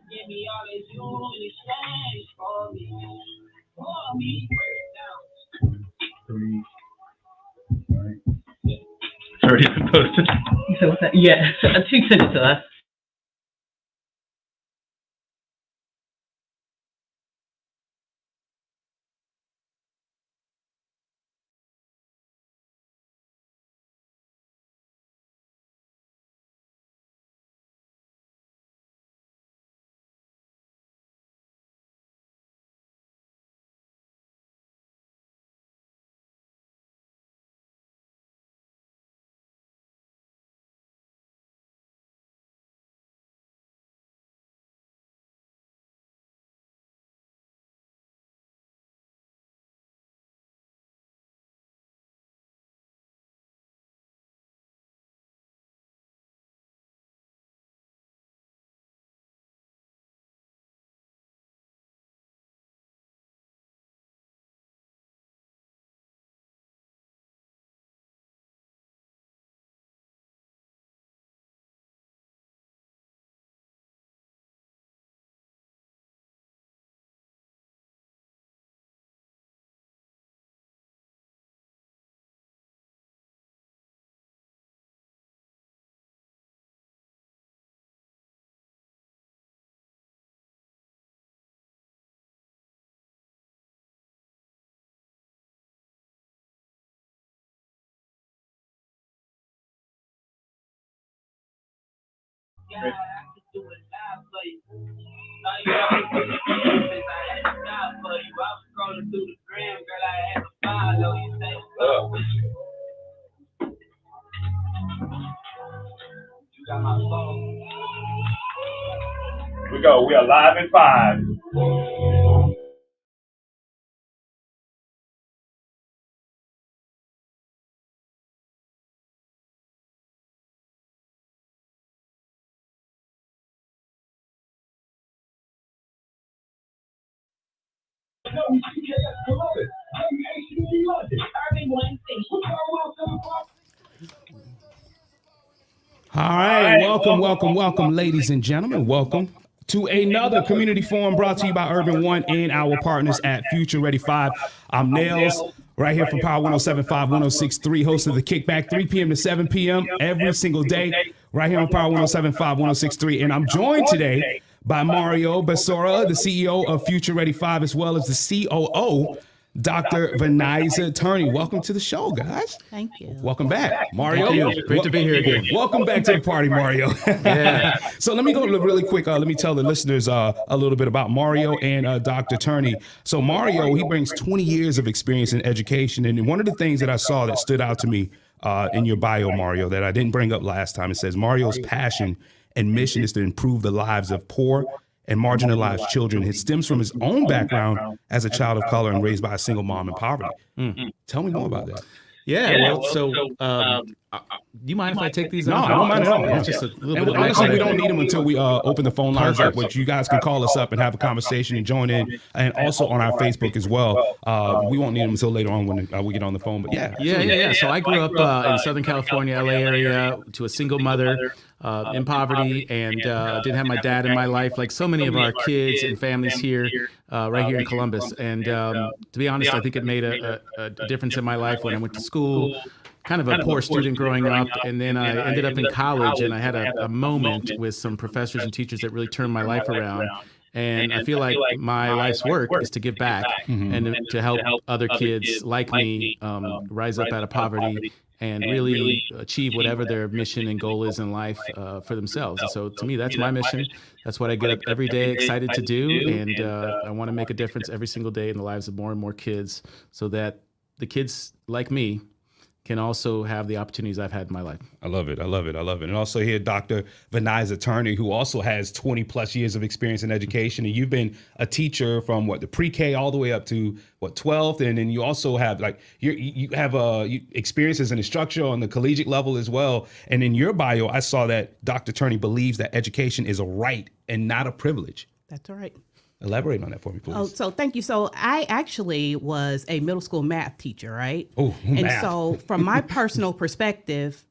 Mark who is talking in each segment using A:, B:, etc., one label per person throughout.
A: Give me all that you in exchange for me. For me. Three. Right. Already posted. So what's that? Yeah, she sent it to us. Yeah, I can do it now for you. Now you have to put the business. I had to stop for you. I was scrolling through the gram, girl. I had to follow you. Say, you got my phone. We go. We are live in 5.
B: All right, welcome, ladies and gentlemen. Welcome to another community forum brought to you by Urban One and our partners at Future Ready 5. I'm Nailz, right here from Power 107.5, 106.3, host of The Kickback, 3 p.m. to 7 p.m. every single day, right here on Power 107.5, 106.3. And I'm joined today by Mario Basora, the CEO of Future Ready 5, as well as the COO Dr. Vanisa Turney. Welcome to the show, guys.
C: Thank you.
B: Welcome back, Mario.
D: Thank you. Great to be here again.
B: Welcome back to the party, Mario.
D: Yeah.
B: So let me go really quick. Let me tell the listeners a little bit about Mario and Dr. Turney. So Mario, he brings 20 years of experience in education. And one of the things that I saw that stood out to me in your bio, Mario, that I didn't bring up last time, it says Mario's passion and mission is to improve the lives of poor and marginalized children. It stems from his own background as a child of color and raised by a single mom in poverty. Tell me more about that.
D: Yeah. Well, so do you mind if I take these?
B: No, I don't mind at all.
D: It's just a little bit of
B: honestly, we don't need them until we open the phone lines up, which you guys can call us up and have a conversation and join in, and also on our Facebook as well. We won't need them until later on when we get on the phone. But
D: yeah. So I grew up in Southern California, LA area, to a single mother in poverty, and didn't have my dad in my life, like so many of our kids and families here, right here in Columbus. And to be honest, I think it made a difference in my life when I went to school. Kind of a poor student growing up, and then I ended up in college, and I had a moment with some professors and teachers that really turned my life around. And I feel like my life's work is to give back and to help other kids like me rise up out of poverty and really achieve whatever their mission and goal is in life for themselves. And so to me, that's my mission. That's what I get up every day excited to do. And I want to make a difference every single day in the lives of more and more kids so that the kids like me can also have the opportunities I've had in my life.
B: I love it. And also here, Dr. Vanisa Turney, who also has 20 plus years of experience in education. And you've been a teacher from the pre-K all the way up to 12th. And then you also have you have experience as an instructor on the collegiate level as well. And in your bio, I saw that Dr. Turney believes that education is a right and not a privilege.
C: That's all right.
B: Elaborate on that for me, please.
C: Oh, so thank you. So I actually was a middle school math teacher, right?
B: Oh,
C: and
B: math.
C: so from my personal perspective,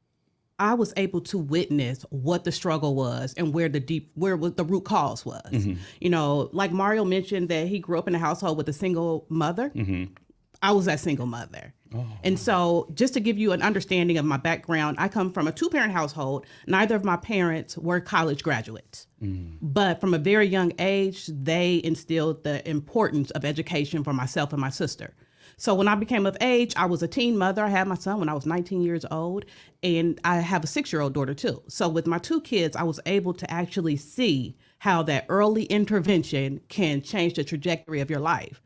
C: I was able to witness what the struggle was and where the root cause was. You know, like Mario mentioned that he grew up in a household with a single mother. I was that single mother. And so just to give you an understanding of my background, I come from a 2-parent household. Neither of my parents were college graduates. But from a very young age, they instilled the importance of education for myself and my sister. So when I became of age, I was a teen mother. I had my son when I was 19 years old, and I have a 6-year-old daughter too. So with my 2 kids, I was able to actually see how that early intervention can change the trajectory of your life.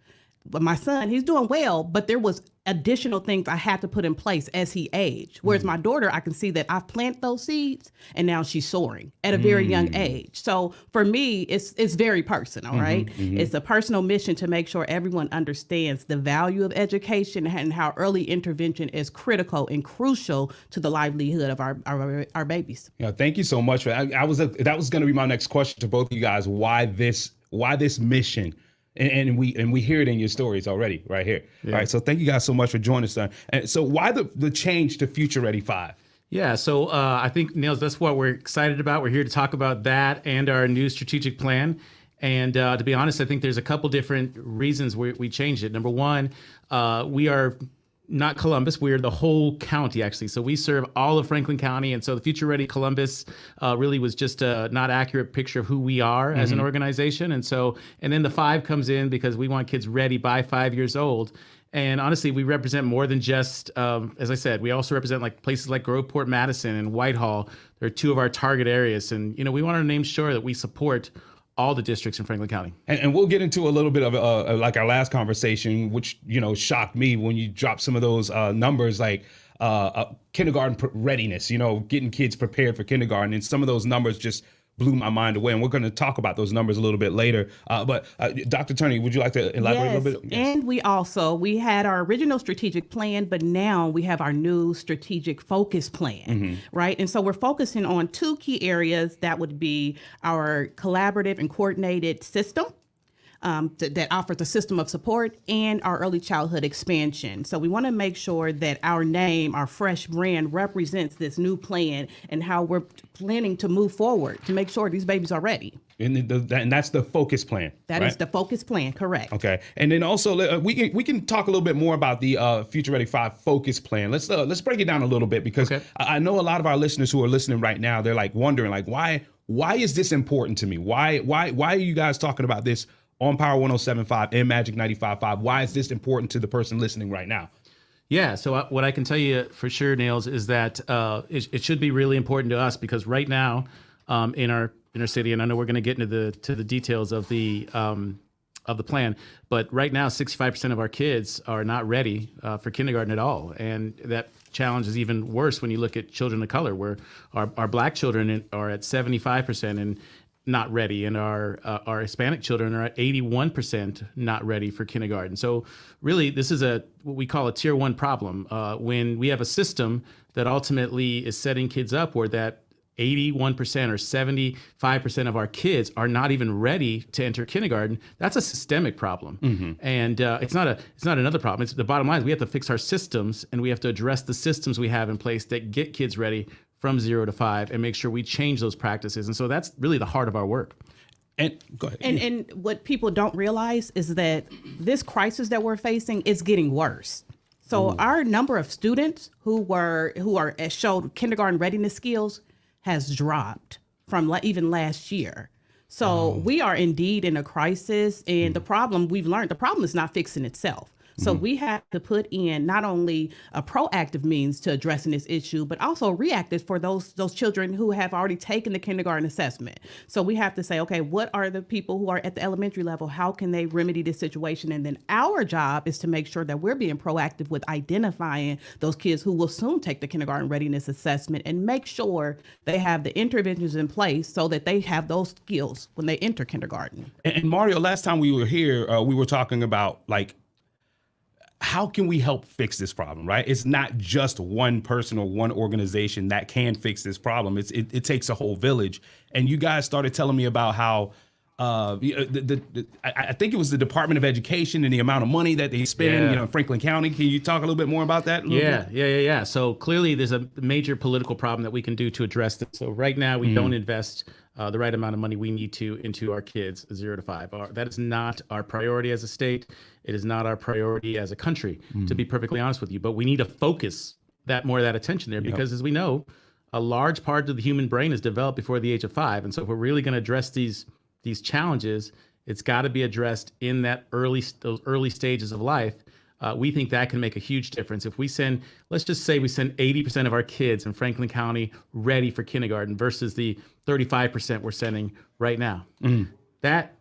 C: But my son, he's doing well, but there was additional things I had to put in place as he aged. Whereas my daughter, I can see that I've planted those seeds and now she's soaring at a very young age. So for me, it's very personal, right? It's a personal mission to make sure everyone understands the value of education and how early intervention is critical and crucial to the livelihood of our babies.
B: Yeah, thank you so much for that. That was going to be my next question to both of you guys. Why this mission? And we hear it in your stories already right here. Yeah. All right. So thank you guys so much for joining us. And so why the change to Future Ready 5?
D: Yeah. So I think, Nailz, that's what we're excited about. We're here to talk about that and our new strategic plan. And to be honest, I think there's a couple different reasons we changed it. Number one, we are not Columbus. We're the whole county, actually. So we serve all of Franklin County. And so the Future Ready Columbus really was just a not accurate picture of who we are as an organization. And then the 5 comes in because we want kids ready by 5 years old. And honestly, we represent more than just, as I said, we also represent like places like Groveport, Madison, and Whitehall. They're 2 of our target areas. And, you know, we want to name sure that we support all the districts in Franklin County.
B: And we'll get into a little bit of like our last conversation, which, you know, shocked me when you dropped some of those numbers like kindergarten readiness, you know, getting kids prepared for kindergarten. And some of those numbers just blew my mind away. And we're going to talk about those numbers a little bit later. But Dr. Turney, would you like to elaborate a little bit?
C: Yes. And we had our original strategic plan, but now we have our new strategic focus plan, right? And so we're focusing on 2 key areas. That would be our collaborative and coordinated system. That offers a system of support, and our early childhood expansion. So we want to make sure that our name, our fresh brand, represents this new plan and how we're planning to move forward to make sure these babies are ready.
B: And that's the focus plan.
C: That is the focus plan, correct. Okay.
B: And then also we can talk a little bit more about the Future Ready 5 focus plan. Let's break it down a little bit, because I know a lot of our listeners who are listening right now, they're like wondering like, why is this important to me? Why are you guys talking about this on Power 107.5 and Magic 95.5? Why is this important to the person listening right now?
D: Yeah, so what I can tell you for sure, Nailz, is that it should be really important to us, because right now in our city, and I know we're going to get into the details of the plan, but right now 65% of our kids are not ready for kindergarten at all, and that challenge is even worse when you look at children of color, where our Black children are at 75% and not ready, and our Hispanic children are at 81% not ready for kindergarten. So really, this is what we call a tier 1 problem. When we have a system that ultimately is setting kids up where that 81% or 75% of our kids are not even ready to enter kindergarten, that's a systemic problem. And it's not another problem. It's the bottom line is we have to fix our systems, and we have to address the systems we have in place that get kids ready from 0 to 5 and make sure we change those practices. And so that's really the heart of our work.
B: And go ahead.
C: And what people don't realize is that this crisis that we're facing is getting worse. So our number of students who showed kindergarten readiness skills has dropped from even last year. So we are indeed in a crisis, and the problem is not fixing itself. So we have to put in not only a proactive means to addressing this issue, but also reactive for those children who have already taken the kindergarten assessment. So we have to say, okay, what are the people who are at the elementary level? How can they remedy this situation? And then our job is to make sure that we're being proactive with identifying those kids who will soon take the kindergarten readiness assessment, and make sure they have the interventions in place so that they have those skills when they enter kindergarten.
B: And Mario, last time we were here, we were talking about like, how can we help fix this problem, right? It's not just one person or one organization that can fix this problem. It takes a whole village. And you guys started telling me about how I think it was the Department of Education and the amount of money that they spend, in Franklin County. Can you talk a little bit more about that?
D: Yeah. So clearly there's a major political problem that we can do to address this. So right now we don't invest the right amount of money we need to into our kids 0 to 5. That is not our priority as a state. It is not our priority as a country, to be perfectly honest with you. But we need to focus more of that attention there because, as we know, a large part of the human brain is developed before the age of 5. And so if we're really going to address these challenges, it's got to be addressed in those early stages of life. We think that can make a huge difference. If let's just say we send 80% of our kids in Franklin County ready for kindergarten versus the 35% we're sending right now. That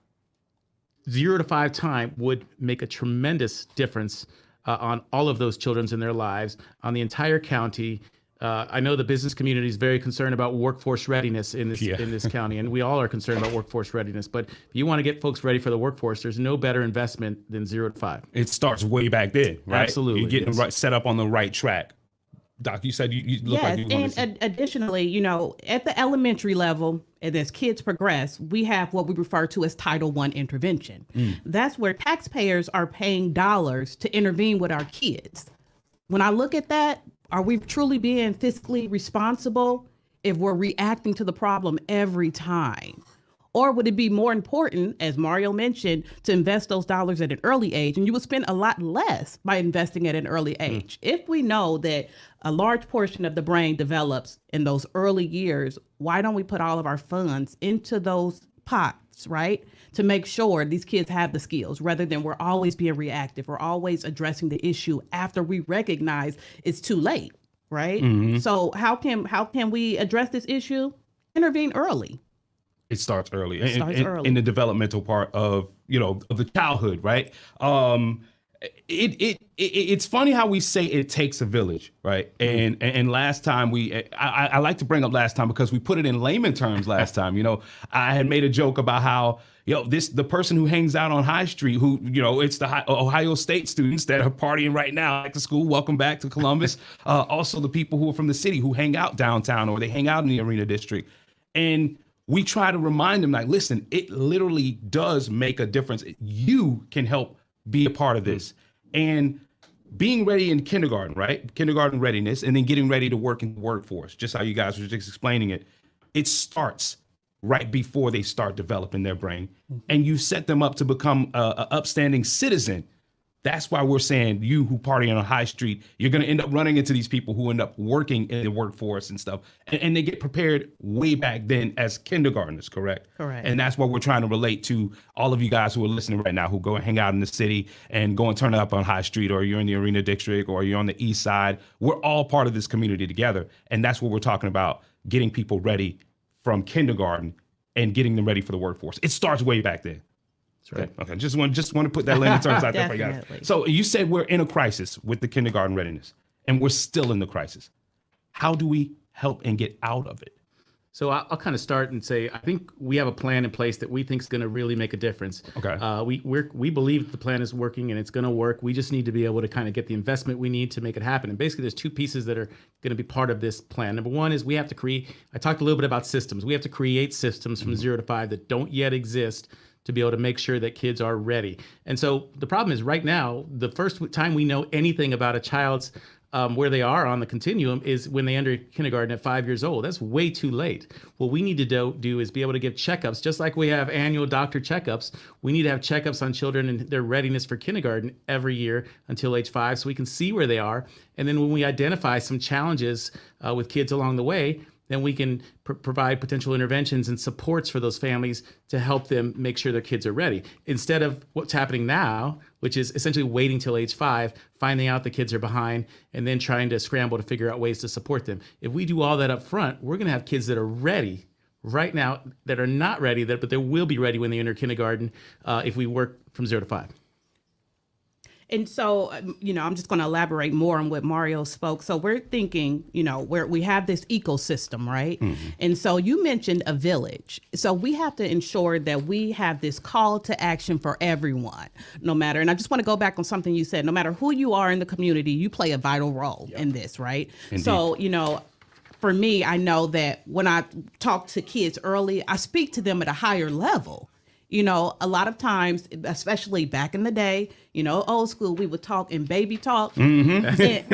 D: 0 to 5 time would make a tremendous difference on all of those children in their lives, on the entire county. I know the business community is very concerned about workforce readiness in this county, and we all are concerned about workforce readiness. But if you want to get folks ready for the workforce, there's no better investment than 0 to 5.
B: It starts way back then, right?
D: Absolutely.
B: You're getting set up on the right track. Doc, you said you look like you want to...
C: And additionally, at the elementary level, and as kids progress, we have what we refer to as Title I intervention. That's where taxpayers are paying dollars to intervene with our kids. When I look at that, are we truly being fiscally responsible if we're reacting to the problem every time? Or would it be more important, as Mario mentioned, to invest those dollars at an early age? And you would spend a lot less by investing at an early age. If we know that a large portion of the brain develops in those early years, why don't we put all of our funds into those pots, right? To make sure these kids have the skills, rather than we're always being reactive. We're always addressing the issue after we recognize it's too late, right? So how can we address this issue? Intervene early.
B: It starts early. In the developmental part of the childhood, right? It's funny how we say it takes a village, right? And last time I like to bring up last time because we put it in layman terms last time. I had made a joke about how the person who hangs out on High Street, who it's the Ohio State students that are partying right now back to school. Welcome back to Columbus. Also the people who are from the city who hang out downtown or they hang out in the Arena District, and we try to remind them, like, listen, it literally does make a difference. You can help be a part of this. And being ready in kindergarten, right? Kindergarten readiness, and then getting ready to work in the workforce, just how you guys were just explaining it. It starts right before they start developing their brain. And you set them up to become an upstanding citizen. That's why we're saying you who party on a high street, you're going to end up running into these people who end up working in the workforce and stuff. And they get prepared way back then as kindergartners, correct?
C: Correct.
B: And that's what we're trying to relate to all of you guys who are listening right now, who go and hang out in the city and go and turn up on High Street, or you're in the Arena District, or you're on the East Side. We're all part of this community together. And that's what we're talking about, getting people ready from kindergarten and getting them ready for the workforce. It starts way back then. Right. Okay. Just want to put that layman terms out there for you guys. So you said we're in a crisis with the kindergarten readiness, and we're still in the crisis. How do we help and get out of it?
D: So I'll kind of start and say, I think we have a plan in place that we think is going to really make a difference.
B: Okay.
D: We believe the plan is working and it's going to work. We just need to be able to kind of get the investment we need to make it happen. And basically, there's two pieces that are going to be part of this plan. Number one is we have to create. I talked a little bit about systems. We have to create systems from 0 to 5 that don't yet exist, to be able to make sure that kids are ready. And so the problem is right now, the first time we know anything about a child's where they are on the continuum is when they enter kindergarten at 5 years old. That's way too late. What we need to do is be able to give checkups, just like we have annual doctor checkups. We need to have checkups on children and their readiness for kindergarten every year until age 5, so we can see where they are. And then when we identify some challenges with kids along the way, then we can provide potential interventions and supports for those families to help them make sure their kids are ready. Instead of what's happening now, which is essentially waiting till age 5, finding out the kids are behind, and then trying to scramble to figure out ways to support them. If we do all that up front, we're gonna have kids that are ready right now that are not ready, but they will be ready when they enter kindergarten if we work from 0 to 5.
C: And so, I'm just going to elaborate more on what Mario spoke. So we're thinking, where we have this ecosystem, right? Mm-hmm. And so you mentioned a village. So we have to ensure that we have this call to action for everyone, no matter. And I just want to go back on something you said. No matter who you are in the community, you play a vital role in this, right? Indeed. So, for me, I know that when I talk to kids early, I speak to them at a higher level. You know, a lot of times, especially back in the day, you know, old school, we would talk in baby talk. And that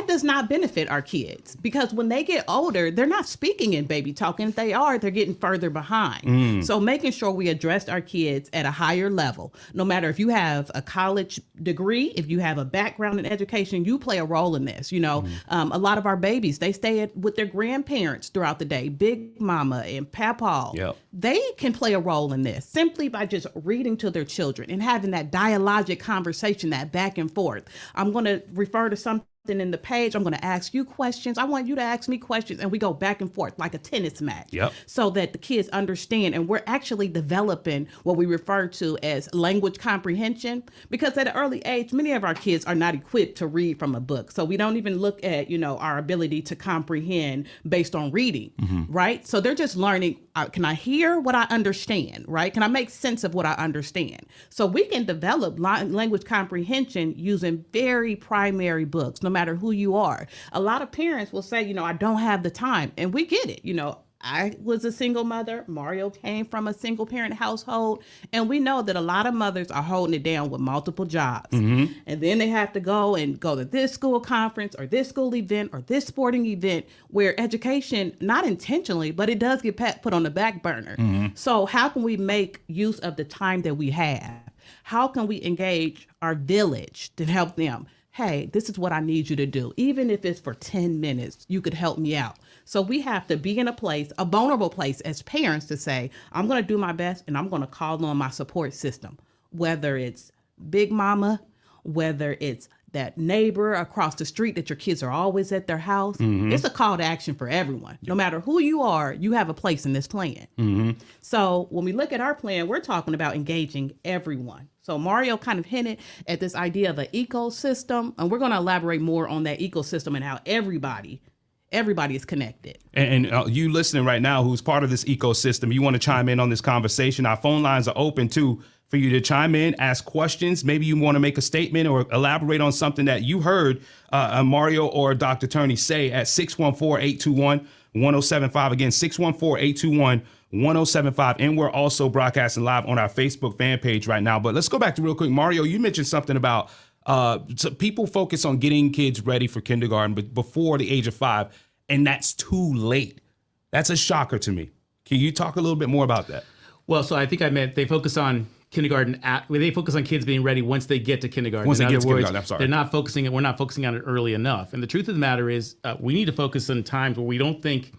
C: does not benefit our kids, because when they get older, they're not speaking in baby talk. And if they are, they're getting further behind. So making sure we address our kids at a higher level, no matter if you have a college degree, if you have a background in education, you play a role in this. You know, a lot of our babies, they stay with their grandparents throughout the day, big mama and papa.
B: Yep.
C: They can play a role in this simply by just reading to their children and having that dialogic conversation, that back and forth. I'm going to refer to something in the page. I'm going to ask you questions. I want you to ask me questions, and we go back and forth like a tennis match.
B: Yep.
C: So that the kids understand, and we're actually developing what we refer to as language comprehension, because at an early age, many of our kids are not equipped to read from a book. So we don't even look at, you know, our ability to comprehend based on reading, right? So they're just learning, can I hear what I understand, right? Can I make sense of what I understand? So we can develop language comprehension using very primary books, no matter who you are. A lot of parents will say, you know, I don't have the time. And we get it. You know, I was a single mother. Mario came from a single parent household. And we know that a lot of mothers are holding it down with multiple jobs. And then they have to go to this school conference or this school event or this sporting event, where education, not intentionally, but it does get put on the back burner. So how can we make use of the time that we have? How can we engage our village to help them? Hey, this is what I need you to do. Even if it's for 10 minutes, you could help me out. So we have to be in a place, a vulnerable place as parents, to say, I'm going to do my best and I'm going to call on my support system, whether it's big mama, whether it's that neighbor across the street that your kids are always at their house. It's a call to action for everyone. No matter who you are, you have a place in this plan. So when we look at our plan, we're talking about engaging everyone. So Mario kind of hinted at this idea of an ecosystem, and we're going to elaborate more on that ecosystem and how everybody is connected.
B: And you listening right now, who's part of this ecosystem, you want to chime in on this conversation, our phone lines are open too for you to chime in, ask questions. Maybe you want to make a statement or elaborate on something that you heard Mario or Dr. Turney say at 614-821-1075. Again, 614-821-1075. And we're also broadcasting live on our Facebook fan page right now. But let's go back to real quick. Mario, you mentioned something about so people focus on getting kids ready for kindergarten but before the age of 5, and that's too late. That's a shocker to me. Can you talk a little bit more about that?
D: Well, so I think I meant they focus on kindergarten they focus on kids being ready once they get to kindergarten.
B: Once they get to kindergarten,
D: I'm sorry. We're not focusing on it early enough. And the truth of the matter is we need to focus on times where we don't think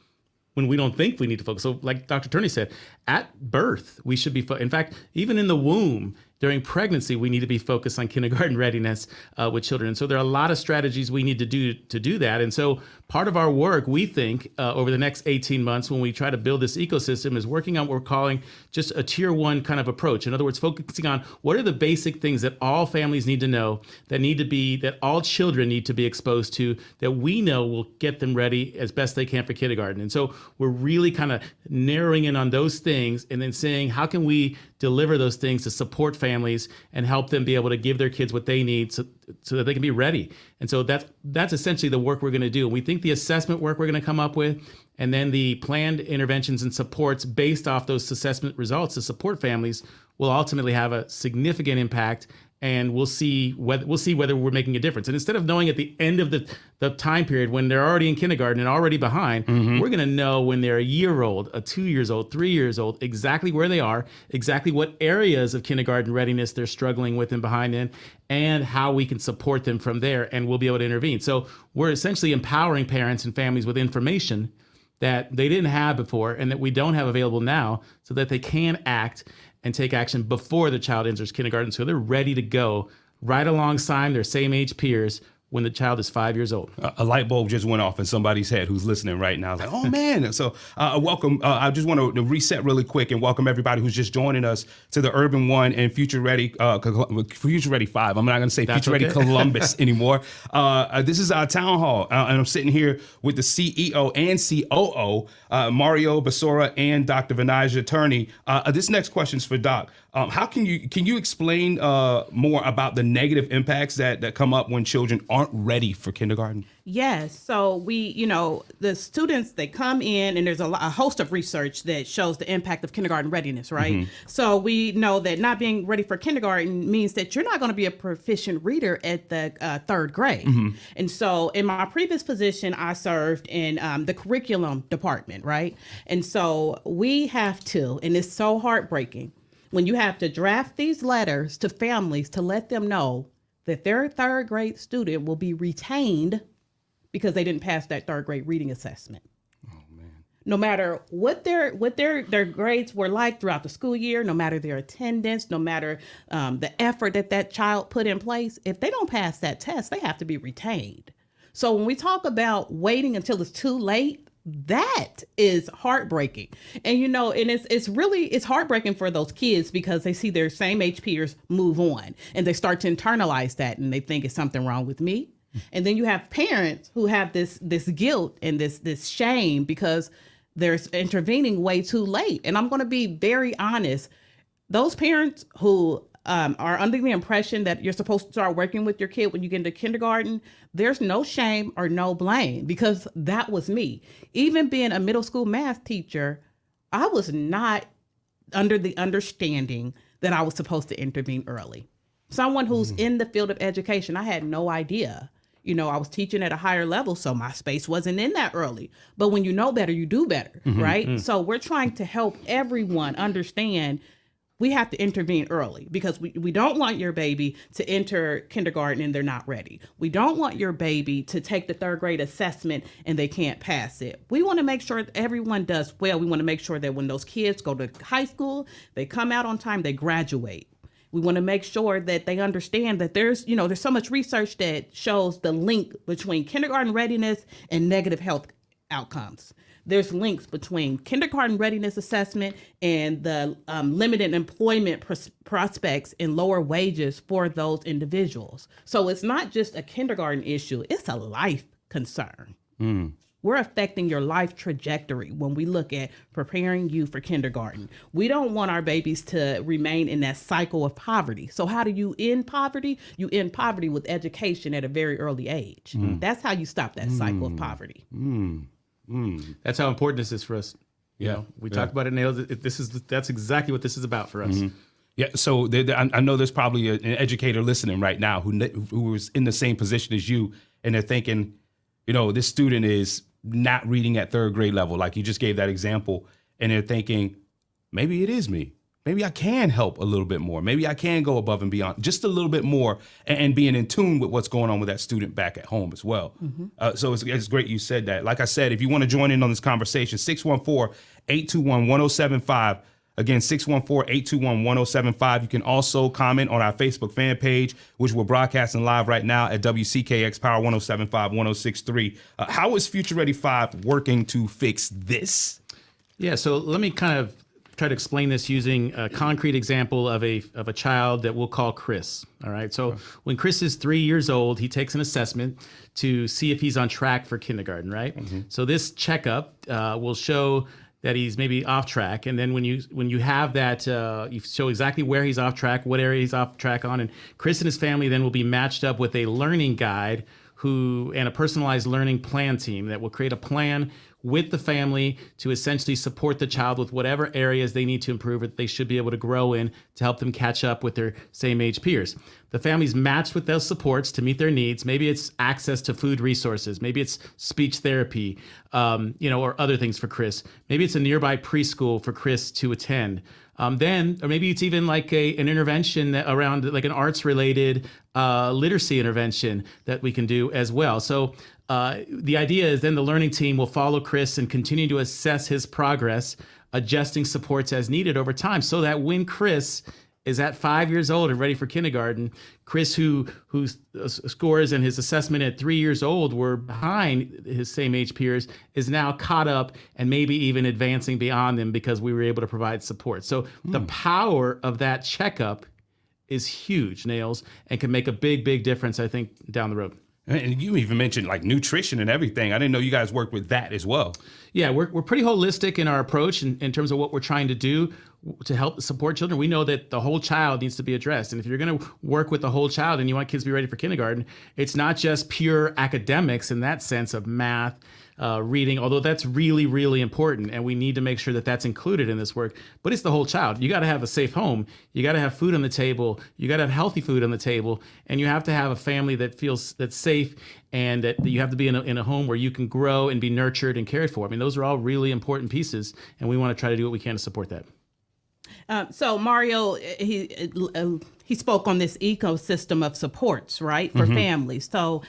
D: we need to focus. So like Dr. Turney said, at birth, we should be, in fact, even in the womb, during pregnancy, we need to be focused on kindergarten readiness with children. And so there are a lot of strategies we need to do that. And so part of our work, we think, over the next 18 months, when we try to build this ecosystem, is working on what we're calling just a tier 1 kind of approach. In other words, focusing on what are the basic things that all families need to know, that all children need to be exposed to, that we know will get them ready as best they can for kindergarten. And so we're really kind of narrowing in on those things and then saying, how can we deliver those things to support families and help them be able to give their kids what they need so that they can be ready. And so that's essentially the work we're going to do. And we think the assessment work we're going to come up with, and then the planned interventions and supports based off those assessment results to support families, will ultimately have a significant impact. And we'll see whether we're making a difference. And instead of knowing at the end of the time period when they're already in kindergarten and already behind, we're going to know when they're a year old, 2 years old, 3 years old, exactly where they are, exactly what areas of kindergarten readiness they're struggling with and behind in, and how we can support them from there, and we'll be able to intervene. So we're essentially empowering parents and families with information that they didn't have before and that we don't have available now, so that they can act and take action before the child enters kindergarten, so they're ready to go right alongside their same age peers when the child is 5 years old.
B: A light bulb just went off in somebody's head who's listening right now. Like, oh man. So welcome. I just want to reset really quick and welcome everybody who's just joining us to the Urban One and Future Ready 5. I'm not going to say Future Ready Columbus anymore. This is our town hall. And I'm sitting here with the CEO and COO, Mario Basora and Dr. Vanisa Turney. This next question is for Doc. How can you explain more about the negative impacts that come up when children aren't aren't ready for kindergarten?
C: Yes. So the students, they come in, and there's a host of research that shows the impact of kindergarten readiness, right? So we know that not being ready for kindergarten means that you're not going to be a proficient reader at the third grade. And so in my previous position, I served in the curriculum department, right? And so we have to, and it's so heartbreaking, when you have to draft these letters to families to let them know that their third grade student will be retained because they didn't pass that third grade reading assessment. Oh man! No matter what their grades were like throughout the school year, no matter their attendance, no matter the effort that child put in place, if they don't pass that test, they have to be retained. So when we talk about waiting until it's too late, that is heartbreaking. And and it's heartbreaking for those kids because they see their same age peers move on, and they start to internalize that, and they think it's something wrong with me. And then you have parents who have this guilt and this shame because they're intervening way too late. And I'm going to be very honest. Those parents who are under the impression that you're supposed to start working with your kid when you get into kindergarten, there's no shame or no blame, because that was me. Even being a middle school math teacher, I was not under the understanding that I was supposed to intervene early. Someone who's in the field of education, I had no idea. I was teaching at a higher level, so my space wasn't in that early. But when you know better, you do better, right? So we're trying to help everyone understand we have to intervene early, because we don't want your baby to enter kindergarten and they're not ready. We don't want your baby to take the third grade assessment and they can't pass it. We want to make sure that everyone does well. We want to make sure that when those kids go to high school, they come out on time, they graduate. We want to make sure that they understand that there's so much research that shows the link between kindergarten readiness and negative health outcomes. There's links between kindergarten readiness assessment and the limited employment prospects and lower wages for those individuals. So it's not just a kindergarten issue, it's a life concern. We're affecting your life trajectory when we look at preparing you for kindergarten. We don't want our babies to remain in that cycle of poverty. So how do you end poverty? You end poverty with education at a very early age. That's how you stop that cycle of poverty.
D: That's how important this is for us. We talked about it, Nailz. That's exactly what this is about for us.
B: Yeah. So I know there's probably an educator listening right now who was in the same position as you, and they're thinking, this student is not reading at third grade level, like you just gave that example, and they're thinking, maybe it is me. Maybe I can help a little bit more. Maybe I can go above and beyond just a little bit more, and being in tune with what's going on with that student back at home as well. So it's great you said that. Like I said, if you want to join in on this conversation, 614-821-1075. Again, 614-821-1075. You can also comment on our Facebook fan page, which we're broadcasting live right now at WCKX Power 1075, 1063. How is Future Ready 5 working to fix this?
D: Yeah, so let me kind of try to explain this using a concrete example of a child that we'll call Chris. All right. So when Chris is 3 years old, he takes an assessment to see if he's on track for kindergarten. Right. So this checkup will show that he's maybe off track, and then when you have that, you show exactly where he's off track, what area he's off track on, and Chris and his family then will be matched up with a learning guide and a personalized learning plan team that will create a plan with the family to essentially support the child with whatever areas they need to improve or that they should be able to grow in to help them catch up with their same age peers. The family's matched with those supports to meet their needs. Maybe it's access to food resources. Maybe it's speech therapy, or other things for Chris. Maybe it's a nearby preschool for Chris to attend. Or maybe it's even like an intervention around like an arts-related literacy intervention that we can do as well. So the idea is then the learning team will follow Chris and continue to assess his progress, adjusting supports as needed over time, so that when Chris is at 5 years old and ready for kindergarten, Chris, whose scores and his assessment at 3 years old were behind his same age peers, is now caught up and maybe even advancing beyond them because we were able to provide support. So the power of that checkup is huge, Nailz, and can make a big, big difference, I think, down the road.
B: And you even mentioned like nutrition and everything. I didn't know you guys worked with that as well.
D: Yeah, we're pretty holistic in our approach in terms of what we're trying to do to help support children. We know that the whole child needs to be addressed. And if you're going to work with the whole child and you want kids to be ready for kindergarten, it's not just pure academics in that sense of math, reading, although that's really, really important. And we need to make sure that that's included in this work. But it's the whole child. You got to have a safe home. You got to have food on the table. You got to have healthy food on the table. And you have to have a family that feels that's safe, and that you have to be in a home where you can grow and be nurtured and cared for. I mean, those are all really important pieces. And we want to try to do what we can to support that.
C: So Mario, he spoke on this ecosystem of supports, right, for families. So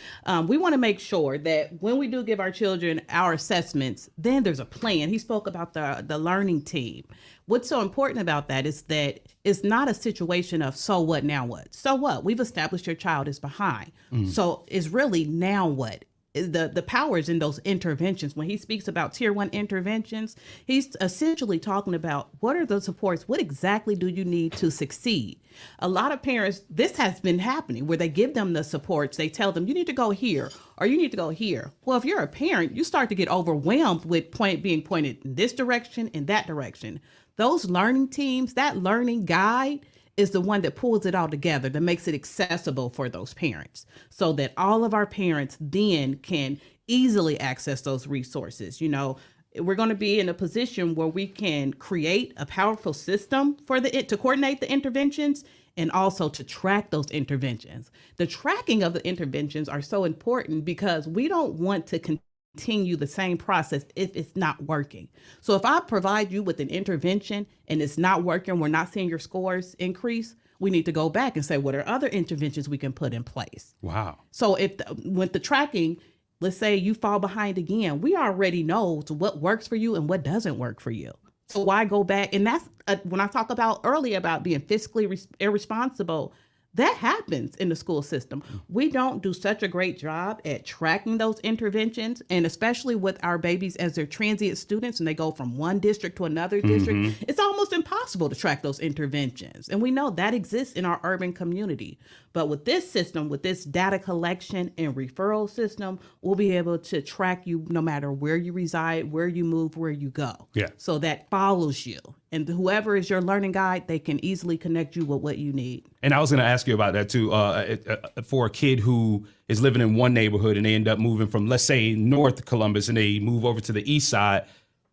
C: we want to make sure that when we do give our children our assessments, then there's a plan. He spoke about the learning team. What's so important about that is that it's not a situation of so what, now what? So what? We've established your child is behind. So it's really now what? The power is in those interventions. When he speaks about tier 1 interventions, he's essentially talking about what are the supports, what exactly do you need to succeed? A lot of parents, this has been happening where they give them the supports. They tell them you need to go here or you need to go here. Well, if you're a parent, you start to get overwhelmed with being pointed in this direction, in that direction. Those learning teams, that learning guide is the one that pulls it all together, that makes it accessible for those parents so that all of our parents then can easily access those resources. You know, we're going to be in a position where we can create a powerful system for to coordinate the interventions and also to track those interventions. The tracking of the interventions are so important because we don't want to continue the same process if it's not working. So if I provide you with an intervention and it's not working, we're not seeing your scores increase, we need to go back and say, what are other interventions we can put in place?
B: Wow.
C: So with the tracking, let's say you fall behind again, we already know what works for you and what doesn't work for you. So why go back? And that's when I talk about earlier about being fiscally irresponsible, that happens in the school system. We don't do such a great job at tracking those interventions, and especially with our babies as they're transient students and they go from one district to another district, it's almost impossible to track those interventions. And we know that exists in our urban community. But with this system, with this data collection and referral system, we'll be able to track you no matter where you reside, where you move, where you go.
B: Yeah.
C: So that follows you. And whoever is your learning guide, they can easily connect you with what you need.
B: And I was going to ask you about that too. For a kid who is living in one neighborhood and they end up moving from, let's say, North Columbus, and they move over to the east side,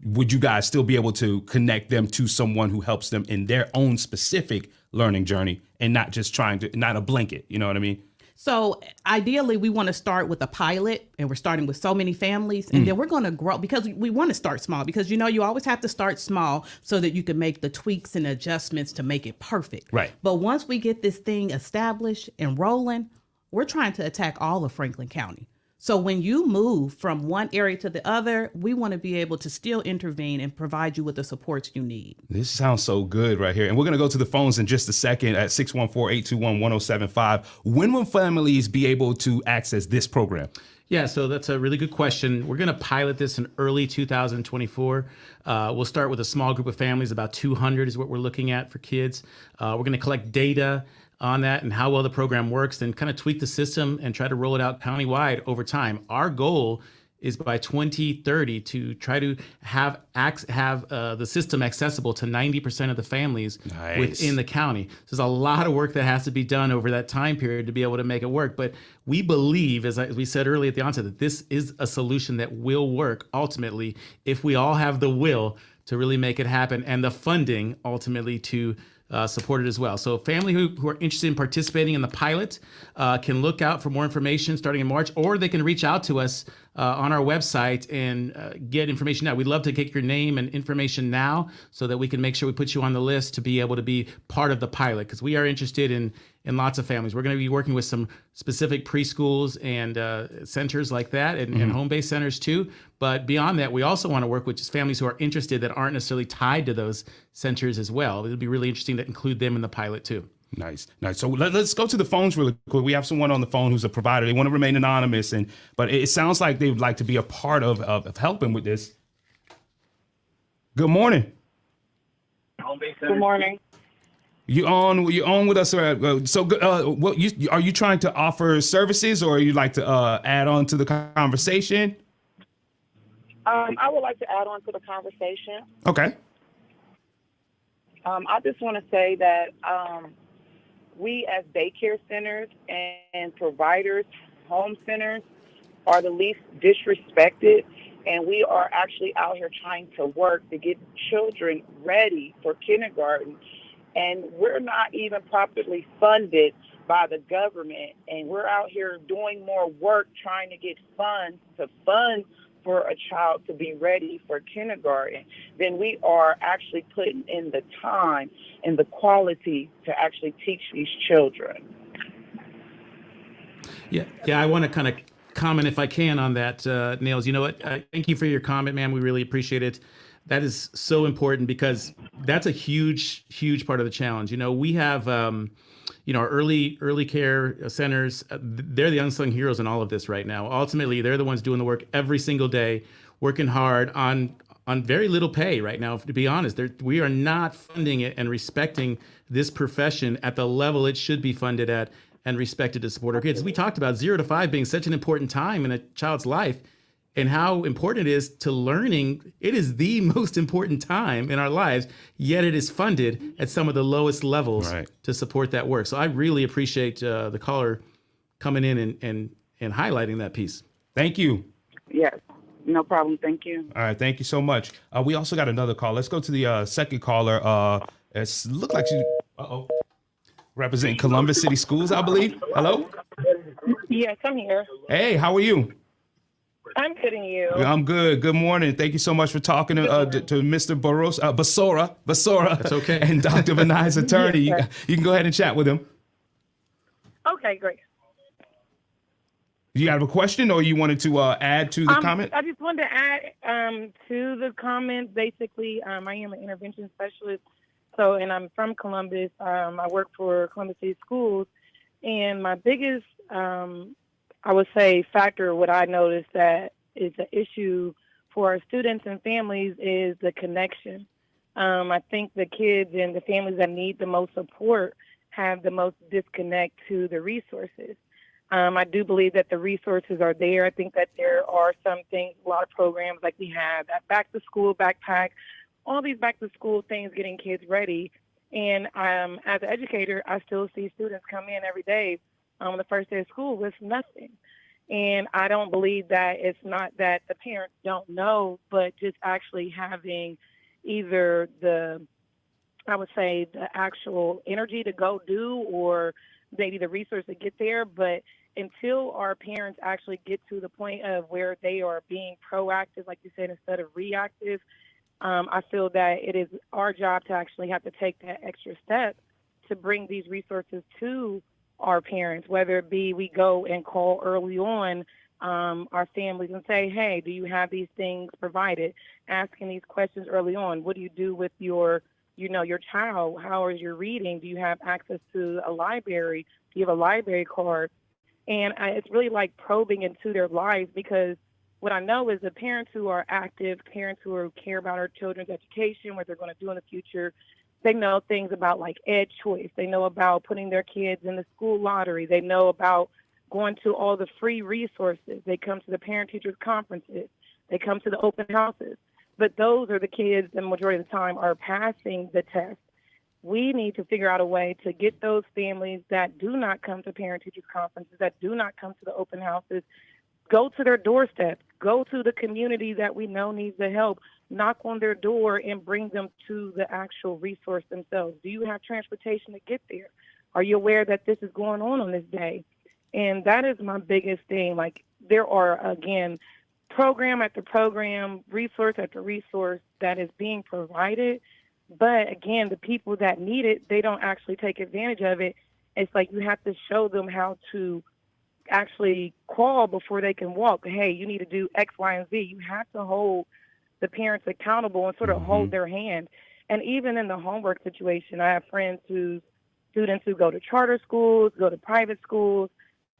B: would you guys still be able to connect them to someone who helps them in their own specific learning journey and not just not a blanket? You know what I mean?
C: So ideally, we want to start with a pilot, and we're starting with so many families, and then we're going to grow because we want to start small because, you know, you always have to start small so that you can make the tweaks and adjustments to make it perfect.
B: Right.
C: But once we get this thing established and rolling, we're trying to attack all of Franklin County. So when you move from one area to the other, we want to be able to still intervene and provide you with the supports you need.
B: This sounds so good right here. And we're going to go to the phones in just a second at 614-821-1075. When will families be able to access this program?
D: Yeah, so that's a really good question. We're going to pilot this in early 2024. We'll start with a small group of families, about 200 is what we're looking at for kids. We're going to collect data on that and how well the program works, and kind of tweak the system and try to roll it out countywide over time. Our goal is by 2030 to try to have the system accessible to 90% of the families within the county. So there's a lot of work that has to be done over that time period to be able to make it work. But we believe, as we said earlier at the onset, that this is a solution that will work ultimately if we all have the will to really make it happen and the funding ultimately to support it as well. So family who are interested in participating in the pilot can look out for more information starting in March, or they can reach out to us on our website and get information now. We'd love to get your name and information now so that we can make sure we put you on the list to be able to be part of the pilot, because we are interested in lots of families. We're going to be working with some specific preschools and centers like that, and home-based centers too. But beyond that, we also want to work with just families who are interested that aren't necessarily tied to those centers as well. It'll be really interesting to include them in the pilot too.
B: Nice. So let's go to the phones really quick. We have someone on the phone who's a provider. They want to remain anonymous, but it sounds like they would like to be a part of helping with this. Good morning.
E: Good morning.
B: You on with us? So, what are you trying to offer services, or you like to add on to the conversation?
E: I would like to add on to the conversation.
B: Okay.
E: I just want to say that we as daycare centers and providers, home centers, are the least disrespected, and we are actually out here trying to work to get children ready for kindergarten, and we're not even properly funded by the government, and we're out here doing more work trying to get funds to fund for a child to be ready for kindergarten than we are actually putting in the time and the quality to actually teach these children.
D: Yeah, I want to kind of comment, if I can, on that, Nailz. You know what? Thank you for your comment, man. We really appreciate it. That is so important, because that's a huge, huge part of the challenge. You know, we have, our early care centers. They're the unsung heroes in all of this right now. Ultimately, they're the ones doing the work every single day, working hard on very little pay right now. To be honest, we are not funding it and respecting this profession at the level it should be funded at and respected to support our kids. We talked about 0 to 5 being such an important time in a child's life, and how important it is to learning. It is the most important time in our lives, yet it is funded at some of the lowest levels to support that work. So I really appreciate the caller coming in and highlighting that piece.
B: Thank you.
E: Yes, no problem. Thank you.
B: All right, thank you so much. We also got another call. Let's go to the second caller. It looks like she's representing Columbus City Schools, I believe. Hello?
F: Yes, I'm here.
B: Hey, how are you?
F: I'm good, and you?
B: I'm good. Good morning. Thank you so much for talking to Mr. Basora.
D: That's okay.
B: And Dr. Vanisa, Turney.
F: Yes,
B: You can go ahead and chat with him.
F: Okay, great.
B: You have a question, or you wanted to add to the comment?
F: I just wanted to add to the comment. Basically, I am an intervention specialist, and I'm from Columbus. I work for Columbus City Schools, and my biggest I would say factor, what I noticed that is an issue for our students and families, is the connection. I think the kids and the families that need the most support have the most disconnect to the resources. I do believe that the resources are there. I think that there are some things, a lot of programs like we have, that back to school backpack, all these back to school things getting kids ready. And as an educator, I still see students come in every day on the first day of school with nothing. And I don't believe that it's not that the parents don't know, but just actually having either the actual energy to go do, or maybe the resource to get there. But until our parents actually get to the point of where they are being proactive, like you said, instead of reactive, I feel that it is our job to actually have to take that extra step to bring these resources to our parents, whether it be we go and call early on our families and say, hey, do you have these things provided? Asking these questions early on. What do you do with your child? How is your reading? Do you have access to a library? Do you have a library card? And it's really like probing into their lives, because what I know is the parents who are active, parents who care about our children's education, what they're going to do in the future, they know things about like ed choice. They know about putting their kids in the school lottery. They know about going to all the free resources. They come to the parent-teachers conferences. They come to the open houses. But those are the kids, the majority of the time, are passing the test. We need to figure out a way to get those families that do not come to parent-teachers conferences, that do not come to the open houses, go to their doorstep, go to the community that we know needs the help, knock on their door and bring them to the actual resource themselves. Do you have transportation to get there? Are you aware that this is going on this day? And that is my biggest thing. Like, there are, again, program after program, resource after resource that is being provided. But again, the people that need it, they don't actually take advantage of it. It's like you have to show them how to actually crawl before they can walk. Hey, you need to do X, Y, and Z. You have to hold the parents accountable and sort of hold their hand. And even in the homework situation, I have students who go to charter schools, go to private schools.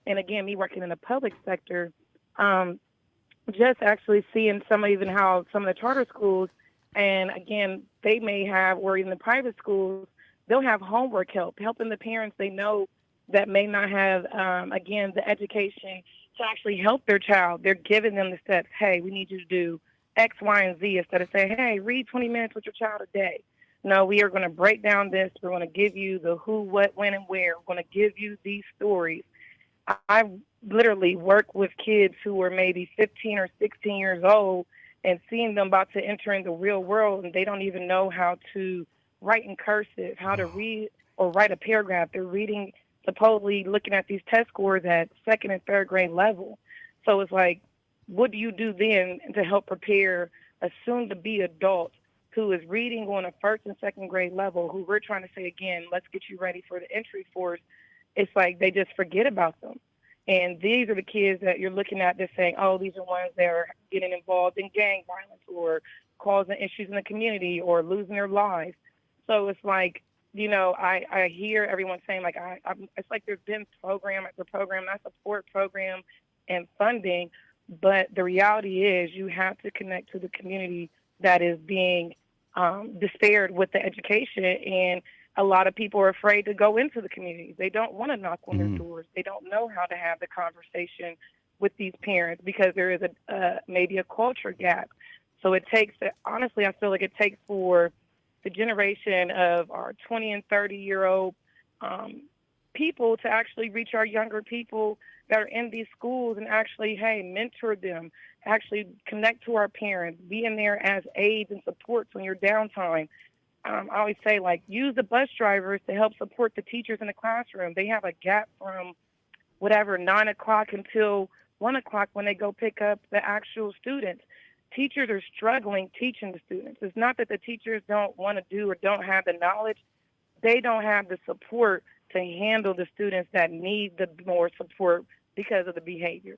F: And again, me working in the public sector, just actually seeing how some of the charter schools, and again, they may have, or even the private schools, they'll have homework help, helping the parents they know that may not have, again, the education to actually help their child. They're giving them the steps. Hey, we need you to do X, Y, and Z instead of saying, hey, read 20 minutes with your child a day. No, we are going to break down this. We're going to give you the who, what, when, and where. We're going to give you these stories. I literally work with kids who are maybe 15 or 16 years old and seeing them about to enter in the real world, and they don't even know how to write in cursive, how to read or write a paragraph. They're reading, supposedly looking at these test scores at second and third grade level. So it's like, what do you do then to help prepare a soon-to-be adult who is reading on a first and second grade level, who we're trying to say, again, let's get you ready for the entry force? It's like they just forget about them. And these are the kids that you're looking at that's saying, oh, these are ones that are getting involved in gang violence or causing issues in the community or losing their lives. So it's like, you know, I hear everyone saying, like, it's like there's been program after program, I support program and funding, but the reality is you have to connect to the community that is being despaired with the education, and a lot of people are afraid to go into the community. They don't want to knock on their doors. They don't know how to have the conversation with these parents because there is maybe a culture gap. So it takes, honestly, I feel like it takes for the generation of our 20 and 30-year-old people to actually reach our younger people that are in these schools and actually, hey, mentor them, actually connect to our parents, be in there as aides and supports on your downtime. I always say, like, use the bus drivers to help support the teachers in the classroom. They have a gap from whatever, 9 o'clock until 1 o'clock when they go pick up the actual students. Teachers are struggling teaching the students. It's not that the teachers don't want to do or don't have the knowledge. They don't have the support to handle the students that need the more support because of the behavior.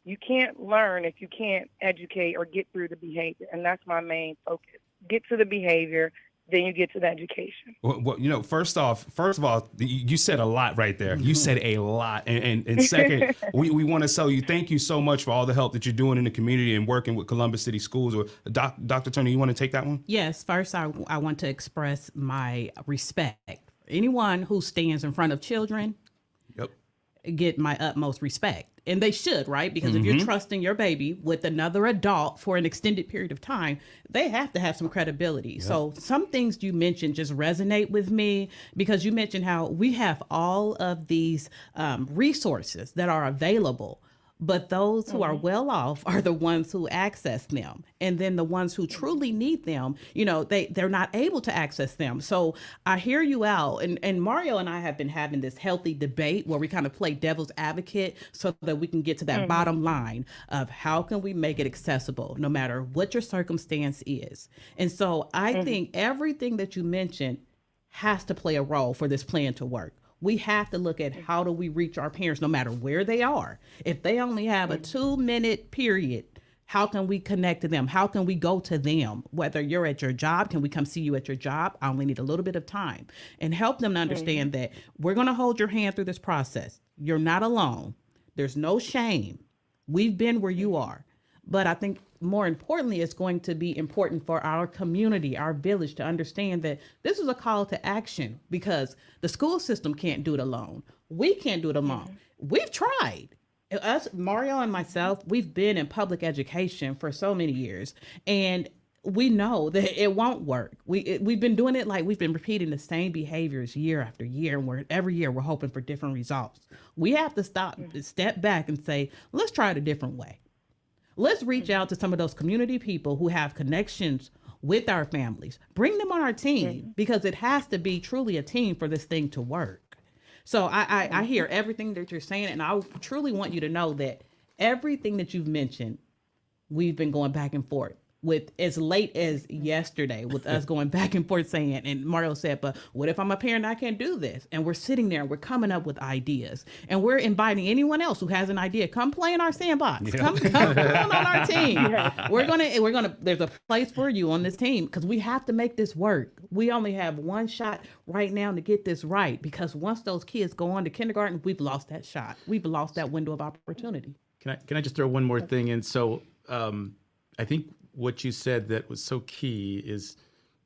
F: You can't learn if you can't educate or get through the behavior, and that's my main focus. Get to the behavior, then you get to the education.
B: Well, you know, first of all, you said a lot right there. You said a lot. And second, we want to tell you, thank you so much for all the help that you're doing in the community and working with Columbus City Schools. Or Dr. Turney, you want to take that one?
C: Yes. First, I want to express my respect. Anyone who stands in front of children, get my utmost respect. And they should, right? Because if you're trusting your baby with another adult for an extended period of time, they have to have some credibility. Yep. So some things you mentioned just resonate with me because you mentioned how we have all of these resources that are available. But those who are well off are the ones who access them. And then the ones who truly need them, you know, they're not able to access them. So I hear you out. And Mario and I have been having this healthy debate where we kind of play devil's advocate so that we can get to that bottom line of how can we make it accessible no matter what your circumstance is. And so I think everything that you mentioned has to play a role for this plan to work. We have to look at how do we reach our parents no matter where they are. If they only have a 2-minute period, how can we connect to them? How can we go to them? Whether you're at your job, can we come see you at your job? I only need a little bit of time. And help them to understand that we're going to hold your hand through this process. You're not alone. There's no shame. We've been where you are. But I think more importantly, it's going to be important for our community, our village, to understand that this is a call to action because the school system can't do it alone. We can't do it alone. We've tried. Us, Mario and myself, we've been in public education for so many years, and we know that it won't work. We've been doing it like we've been repeating the same behaviors year after year, and every year we're hoping for different results. We have to step back and say, let's try it a different way. Let's reach out to some of those community people who have connections with our families. Bring them on our team because it has to be truly a team for this thing to work. So I hear everything that you're saying, and I truly want you to know that everything that you've mentioned, we've been going back and forth with as late as yesterday with us going back and forth saying, and Mario said, but what if I'm a parent and I can't do this? And we're sitting there, we're coming up with ideas, and we're inviting anyone else who has an idea, come play in our sandbox, come on our team. We're gonna, there's a place for you on this team because we have to make this work. We only have one shot right now to get this right because once those kids go on to kindergarten, we've lost that shot. We've lost that window of opportunity.
D: Can I just throw one more thing in? So I think what you said that was so key is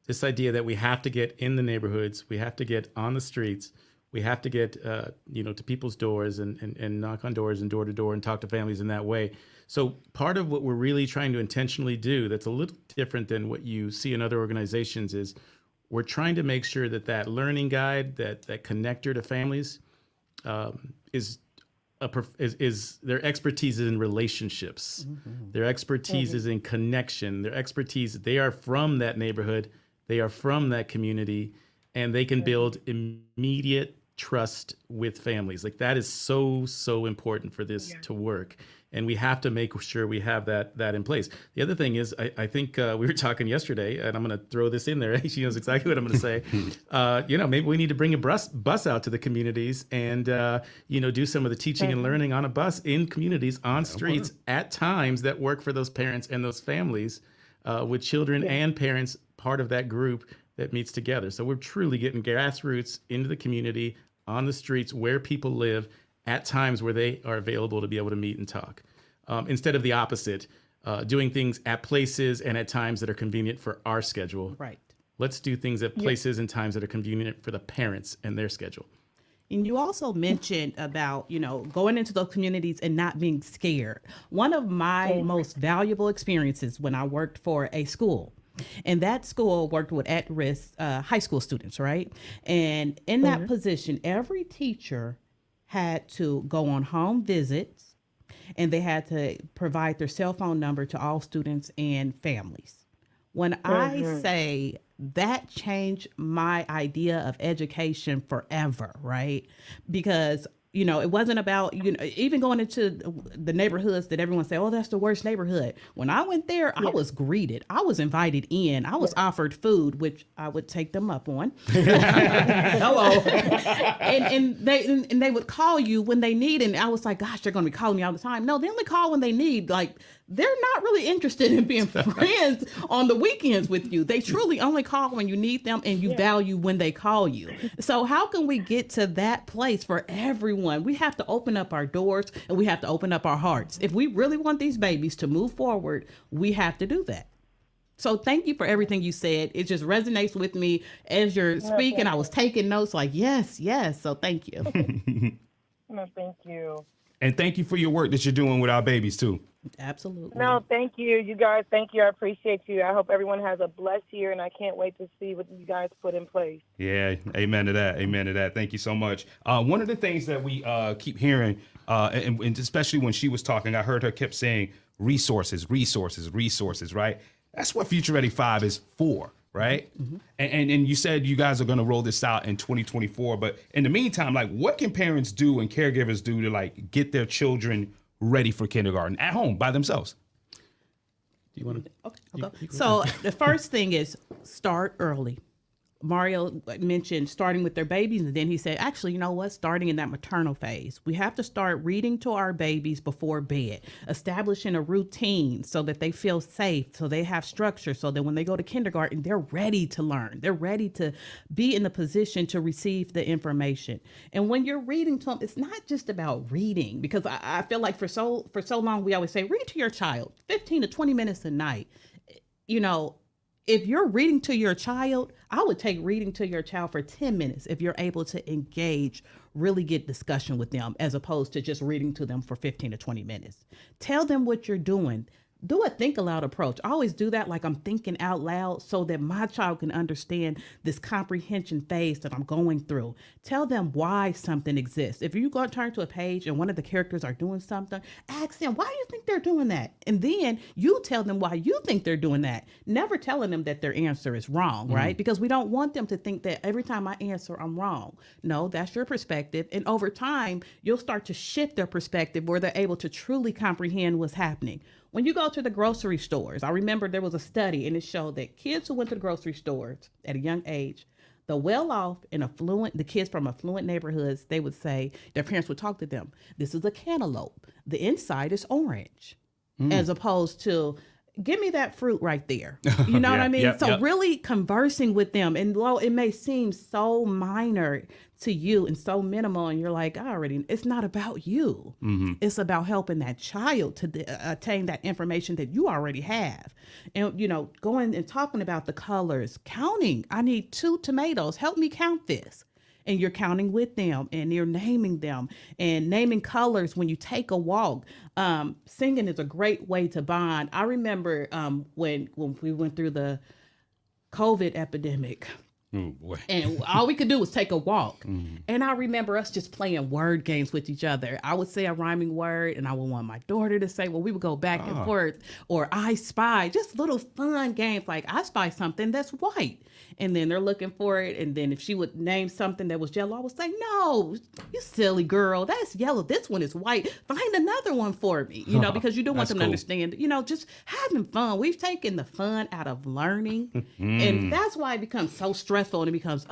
D: This idea that we have to get in the neighborhoods, we have to get on the streets, we have to get to people's doors and knock on doors and door to door and talk to families in that way. So part of what we're really trying to intentionally do that's a little different than what you see in other organizations is we're trying to make sure that learning guide, that connector to families is their expertise is in relationships. Mm-hmm. Their expertise is in connection. Their expertise, they are from that neighborhood, they are from that community, and they can build immediate trust with families. Like that is so important for this to work. And we have to make sure we have that in place. The other thing is, I think we were talking yesterday, and I'm going to throw this in there. She knows exactly what I'm going to say. Maybe we need to bring a bus out to the communities and, do some of the teaching and learning on a bus in communities, on streets, at times that work for those parents and those families with children and parents, part of that group that meets together. So we're truly getting grassroots into the community, on the streets where people live, at times where they are available to be able to meet and talk, instead of the opposite, doing things at places and at times that are convenient for our schedule.
C: Right.
D: Let's do things at places and times that are convenient for the parents and their schedule.
C: And you also mentioned about, going into those communities and not being scared. One of my most valuable experiences when I worked for a school, and that school worked with at-risk high school students, right? And in that position, every teacher had to go on home visits, and they had to provide their cell phone number to all students and families. When I say that changed my idea of education forever, right? Because it wasn't about, even going into the neighborhoods that everyone say, oh, that's the worst neighborhood. When I went there, I was greeted. I was invited in. I was offered food, which I would take them up on. Hello. and they would call you when they need. And I was like, gosh, they're going to be calling me all the time. No, they only call when they need. Like, they're not really interested in being friends on the weekends with you. They truly only call when you need them, and you value when they call you. So how can we get to that place for everyone? We have to open up our doors, and we have to open up our hearts. If we really want these babies to move forward, we have to do that. So thank you for everything you said. It just resonates with me as you're speaking. I was taking notes like, yes. So thank you.
F: No, thank you.
B: And thank you for your work that you're doing with our babies too.
C: Absolutely.
F: No, thank you. You guys, thank you. I appreciate you. I hope everyone has a blessed year, and I can't wait to see what you guys put in place.
B: Yeah, amen to that. Amen to that. Thank you so much. One of the things that we keep hearing, and especially when she was talking, I heard her kept saying resources, right? That's what Future Ready 5 is for, right? Mm-hmm. And you said you guys are going to roll this out in 2024, but in the meantime, like, what can parents do and caregivers do to like get their children ready for kindergarten at home by themselves?
D: Do you want to?
C: Okay. So the first thing is start early. Mario mentioned starting with their babies, and then he said, actually, you know what? Starting in that maternal phase. We have to start reading to our babies before bed, establishing a routine so that they feel safe, so they have structure, so that when they go to kindergarten, they're ready to learn. They're ready to be in the position to receive the information. And when you're reading to them, it's not just about reading, because I feel like for so long, we always say, read to your child 15 to 20 minutes a night. If you're reading to your child, I would take reading to your child for 10 minutes if you're able to engage, really get discussion with them, as opposed to just reading to them for 15 to 20 minutes. Tell them what you're doing. Do a think aloud approach. I always do that like I'm thinking out loud so that my child can understand this comprehension phase that I'm going through. Tell them why something exists. If you go and turn to a page and one of the characters are doing something, ask them, why do you think they're doing that? And then you tell them why you think they're doing that. Never telling them that their answer is wrong, right? Because we don't want them to think that every time I answer, I'm wrong. No, that's your perspective. And over time, you'll start to shift their perspective where they're able to truly comprehend what's happening. When you go to the grocery stores, I remember there was a study and it showed that kids who went to the grocery stores at a young age, the well-off and the kids from affluent neighborhoods, they would say, their parents would talk to them, this is a cantaloupe. The inside is orange, as opposed to, give me that fruit right there. You know what I mean?
B: Yep,
C: So
B: yep.
C: really conversing with them, and while it may seem so minor to you and so minimal, and you're like, it's not about you. It's about helping that child to attain that information that you already have. And, going and talking about the colors, counting, I need 2 tomatoes. Help me count this. And you're counting with them, and you're naming them and naming colors when you take a walk. Singing is a great way to bond. I remember when we went through the COVID epidemic.
B: Oh, boy.
C: And all we could do was take a walk. And I remember us just playing word games with each other. I would say a rhyming word, and I would want my daughter to say, well, we would go back and forth. Or I spy, just little fun games like I spy something that's white. And then they're looking for it. And then if she would name something that was yellow, I would say, no, you silly girl, that's yellow. This one is white. Find another one for me, because you do want them to understand, just having fun. We've taken the fun out of learning. And that's why it becomes so stressful, and it becomes,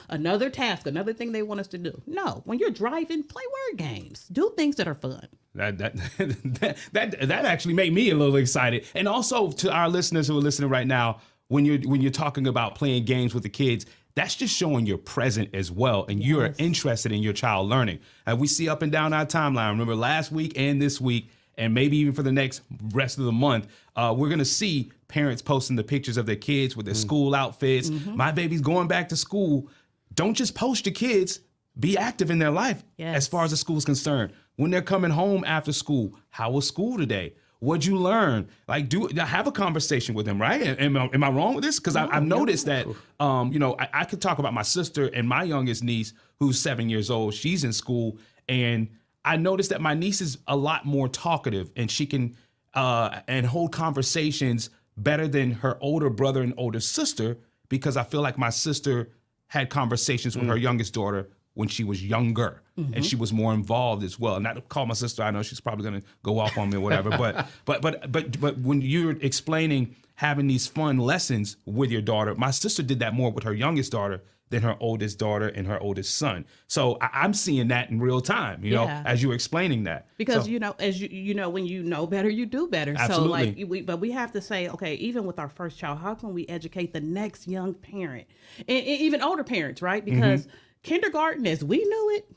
C: another task, another thing they want us to do. No, when you're driving, play word games. Do things that are fun.
B: That actually made me a little excited. And also to our listeners who are listening right now, when you're talking about playing games with the kids, that's just showing you're present as well, and you're interested in your child learning. We see up and down our timeline. Remember last week and this week, and maybe even for the next rest of the month, we're gonna see parents posting the pictures of their kids with their school outfits. My baby's going back to school. Don't just post your kids. Be active in their life as far as the school is concerned. When they're coming home after school, how was school today? What'd you learn? Like, have a conversation with them, right? Am I wrong with this? Because I've noticed that, I could talk about my sister and my youngest niece, who's 7 years old. She's in school, and I noticed that my niece is a lot more talkative, and she can and hold conversations better than her older brother and older sister, because I feel like my sister had conversations with her youngest daughter when she was younger, and she was more involved as well. And not to call my sister, I know she's probably going to go off on me or whatever. but when you're explaining having these fun lessons with your daughter, my sister did that more with her youngest daughter than her oldest daughter and her oldest son. So I'm seeing that in real time, as you're explaining that.
C: Because, as you know, when you know better, you do better.
B: Absolutely.
C: So but we have to say, okay, even with our first child, how can we educate the next young parent and even older parents, right? Because kindergarten, as we knew it,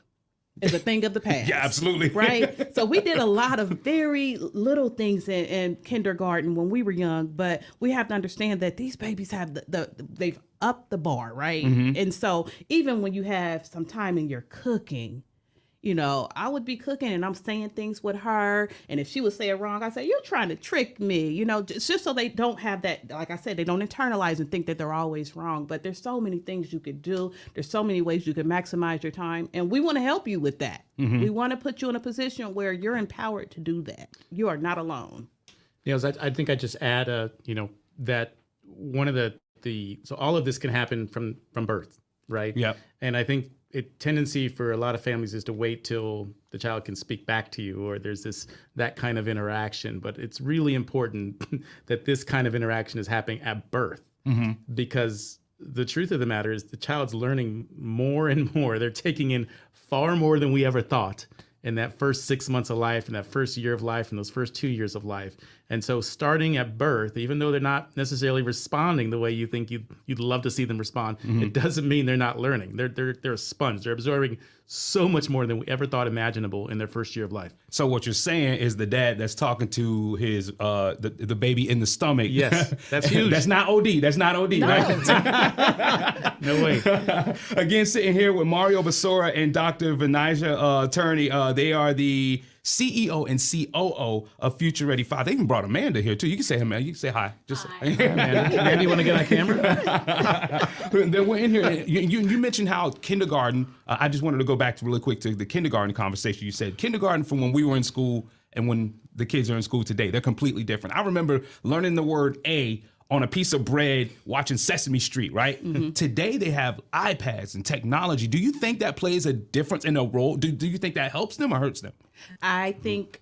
C: is a thing of the past.
B: Yeah, absolutely.
C: Right? So we did a lot of very little things in kindergarten when we were young, but we have to understand that these babies have they've upped the bar, right? And so even when you have some time in your cooking, I would be cooking and I'm saying things with her. And if she would say it wrong, I say, you're trying to trick me, just so they don't have that, like I said, they don't internalize and think that they're always wrong. But there's so many things you could do. There's so many ways you can maximize your time. And we want to help you with that. We want to put you in a position where you're empowered to do that. You are not alone.
D: I think I just add, that one of so all of this can happen from birth, right?
B: Yep.
D: And I think tendency for a lot of families is to wait till the child can speak back to you, or there's that kind of interaction. But it's really important that this kind of interaction is happening at birth, because the truth of the matter is the child's learning more and more. They're taking in far more than we ever thought in that first 6 months of life, and that first year of life, and those first 2 years of life. And so starting at birth, even though they're not necessarily responding the way you think you'd love to see them respond, it doesn't mean they're not learning. They're a sponge. They're absorbing so much more than we ever thought imaginable in their first year of life.
B: So what you're saying is the dad that's talking to his the baby in the stomach.
D: Yes, that's huge.
B: That's not OD. That's not OD,
C: No.
B: right?
D: No way.
B: Again, sitting here with Mario Basora and Dr. Vanisa Turney. They are the CEO and COO of Future Ready 5. They even brought Amanda here too. You can say hi, man. You can say hi. Just
C: hi.
D: Amanda, you want to get on camera?
B: Then we're in here. You mentioned how kindergarten. I just wanted to go back really quick to the kindergarten conversation. You said kindergarten from when we were in school and when the kids are in school today, they're completely different. I remember learning the word A on a piece of bread watching Sesame Street, right? Today they have iPads and technology. Do you think that plays a difference in a role? Do you think that helps them or hurts them?
C: I think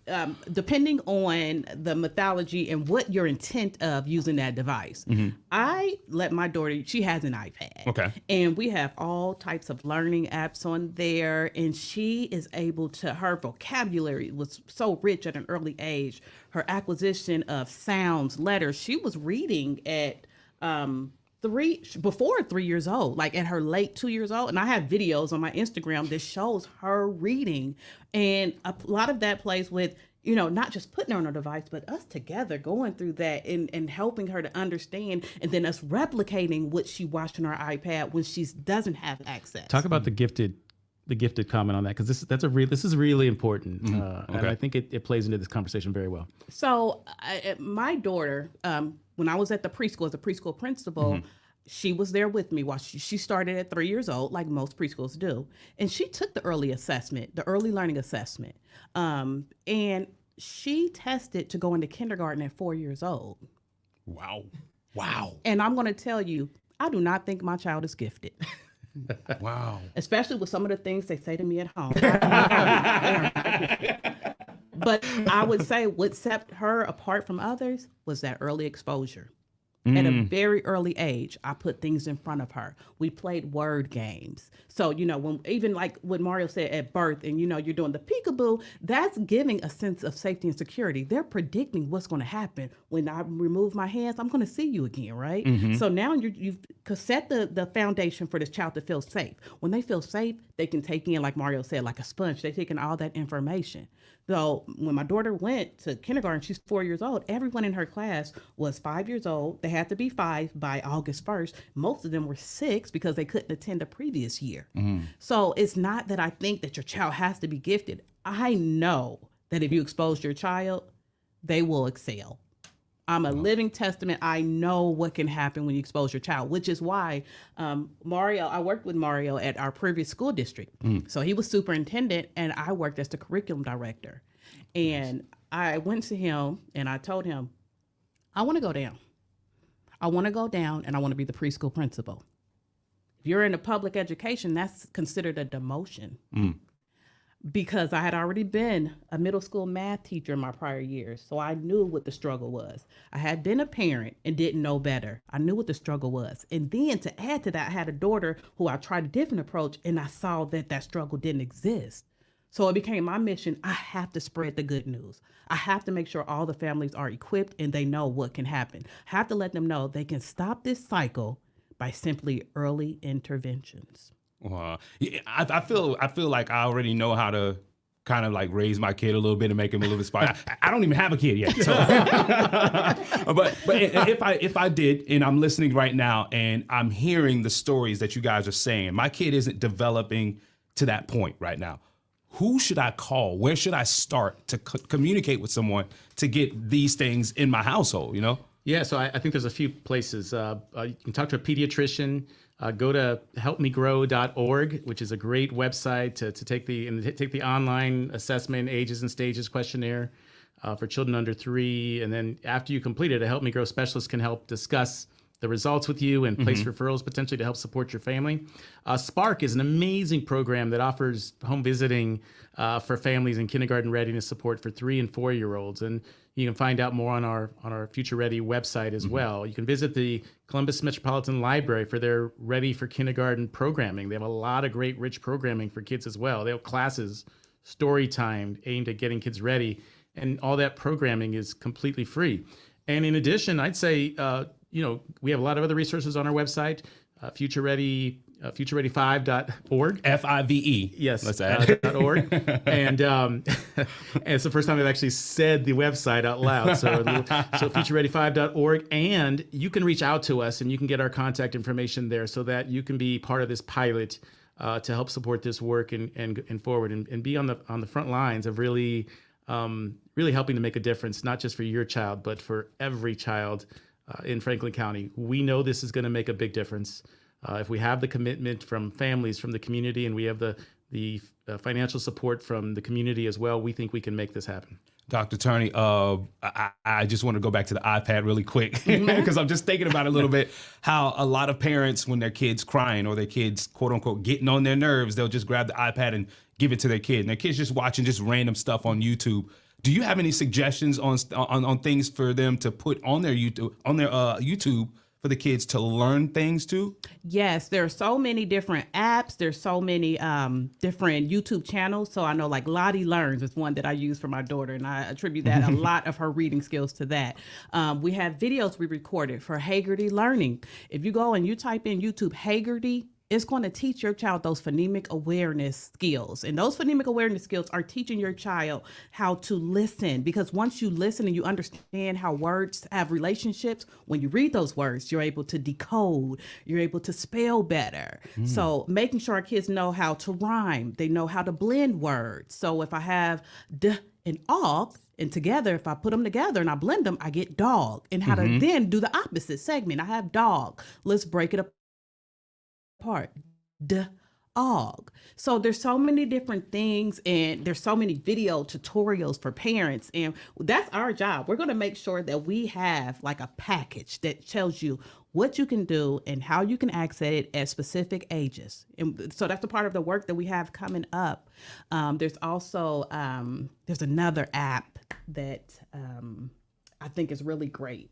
C: depending on the methodology and what your intent of using that device, I let my daughter, she has an iPad.
B: Okay.
C: And we have all types of learning apps on there. And she is able to, her vocabulary was so rich at an early age. Her acquisition of sounds, letters, she was reading at before 3 years old, like at her late 2 years old. And I have videos on my Instagram that shows her reading. And a lot of that plays with, not just putting her on a device, but us together going through that and helping her to understand, and then us replicating what she watched on her iPad when she doesn't have access.
D: Talk about the gifted comment on that, because this is really important, and I think it plays into this conversation very well.
C: So my daughter, when I was at the preschool as a preschool principal, she was there with me while she started at 3 years old, like most preschools do. And she took the early learning assessment. And she tested to go into kindergarten at 4 years old.
B: Wow.
C: And I'm going to tell you, I do not think my child is gifted.
B: Wow.
C: Especially with some of the things they say to me at home. But I would say what set her apart from others was that early exposure. At a very early age, I put things in front of her. We played word games. So, when even like what Mario said at birth, and you're doing the peekaboo, that's giving a sense of safety and security. They're predicting what's going to happen. When I remove my hands, I'm going to see you again, right? So now you've set the foundation for this child to feel safe. When they feel safe, they can take in, like Mario said, like a sponge. They take in all that information. So when my daughter went to kindergarten, she's 4 years old. Everyone in her class was 5 years old. They had to be 5 by August 1st. Most of them were 6 because they couldn't attend the previous year. So it's not that I think that your child has to be gifted. I know that if you expose your child, they will excel. I'm a living testament. I know what can happen when you expose your child, which is why I worked with Mario at our previous school district. So he was superintendent and I worked as the curriculum director. And I went to him and I told him, I want to go down. I want to go down and I want to be the preschool principal. If you're in a public education, that's considered a demotion. Because I had already been a middle school math teacher in my prior years. So I knew what the struggle was. I had been a parent and didn't know better. I knew what the struggle was. And then to add to that, I had a daughter who I tried a different approach and I saw that struggle didn't exist. So it became my mission. I have to spread the good news. I have to make sure all the families are equipped and they know what can happen. I have to let them know they can stop this cycle by simply early interventions.
B: I feel like I already know how to kind of like raise my kid a little bit and make him a little bit smart. I don't even have a kid yet. So. but if I did, and I'm listening right now and I'm hearing the stories that you guys are saying, my kid isn't developing to that point right now. Who should I call? Where should I start to communicate with someone to get these things in my household,
D: Yeah, so I think there's a few places. You can talk to a pediatrician. Go to helpmegrow.org, which is a great website to take the online assessment, ages and stages questionnaire for children under 3. And then after you complete it, a Help Me Grow specialist can help discuss the results with you and place referrals potentially to help support your family. Spark is an amazing program that offers home visiting for families and kindergarten readiness support for 3 and 4 year olds. And you can find out more on our Future Ready website as well. You can visit the Columbus Metropolitan Library for their Ready for Kindergarten programming. They have a lot of great, rich programming for kids as well. They have classes, story time aimed at getting kids ready, and all that programming is completely free. And in addition, I'd say, we have a lot of other resources on our website, futureready5.org.
B: FIVE.
D: Yes,
B: let's add
D: .org. And it's the first time I've actually said the website out loud. So futureready5.org. And you can reach out to us and you can get our contact information there so that you can be part of this pilot to help support this work and forward and be on the front lines of really helping to make a difference, not just for your child, but for every child in Franklin County. We know this is going to make a big difference. If we have the commitment from families, from the community, and we have the financial support from the community as well, we think we can make this happen.
B: Dr. Turney, I just want to go back to the iPad really quick because I'm just thinking about it a little bit, how a lot of parents, when their kid's crying or their kid's quote unquote getting on their nerves, they'll just grab the iPad and give it to their kid. And their kid's just watching just random stuff on YouTube. Do you have any suggestions on things for them to put on their YouTube for the kids to learn things too?
C: Yes, there are so many different apps. There's so many different YouTube channels. So I know like Lottie Learns is one that I use for my daughter, and I attribute that a lot of her reading skills to that. We have videos we recorded for Haggerty Learning. If you go and you type in YouTube Haggerty, it's going to teach your child those phonemic awareness skills. And those phonemic awareness skills are teaching your child how to listen, because once you listen and you understand how words have relationships, when you read those words, you're able to decode, you're able to spell better. So making sure our kids know how to rhyme, they know how to blend words. So if I have d and og, and together, if I put them together and I blend them, I get dog. And how to then do the opposite segment. I have dog. Let's break it apart. Dog. So there's so many different things, and there's so many video tutorials for parents, and that's our job. We're going to make sure that we have like a package that tells you what you can do and how you can access it at specific ages. And so that's a part of the work that we have coming up. There's also there's another app that I think is really great.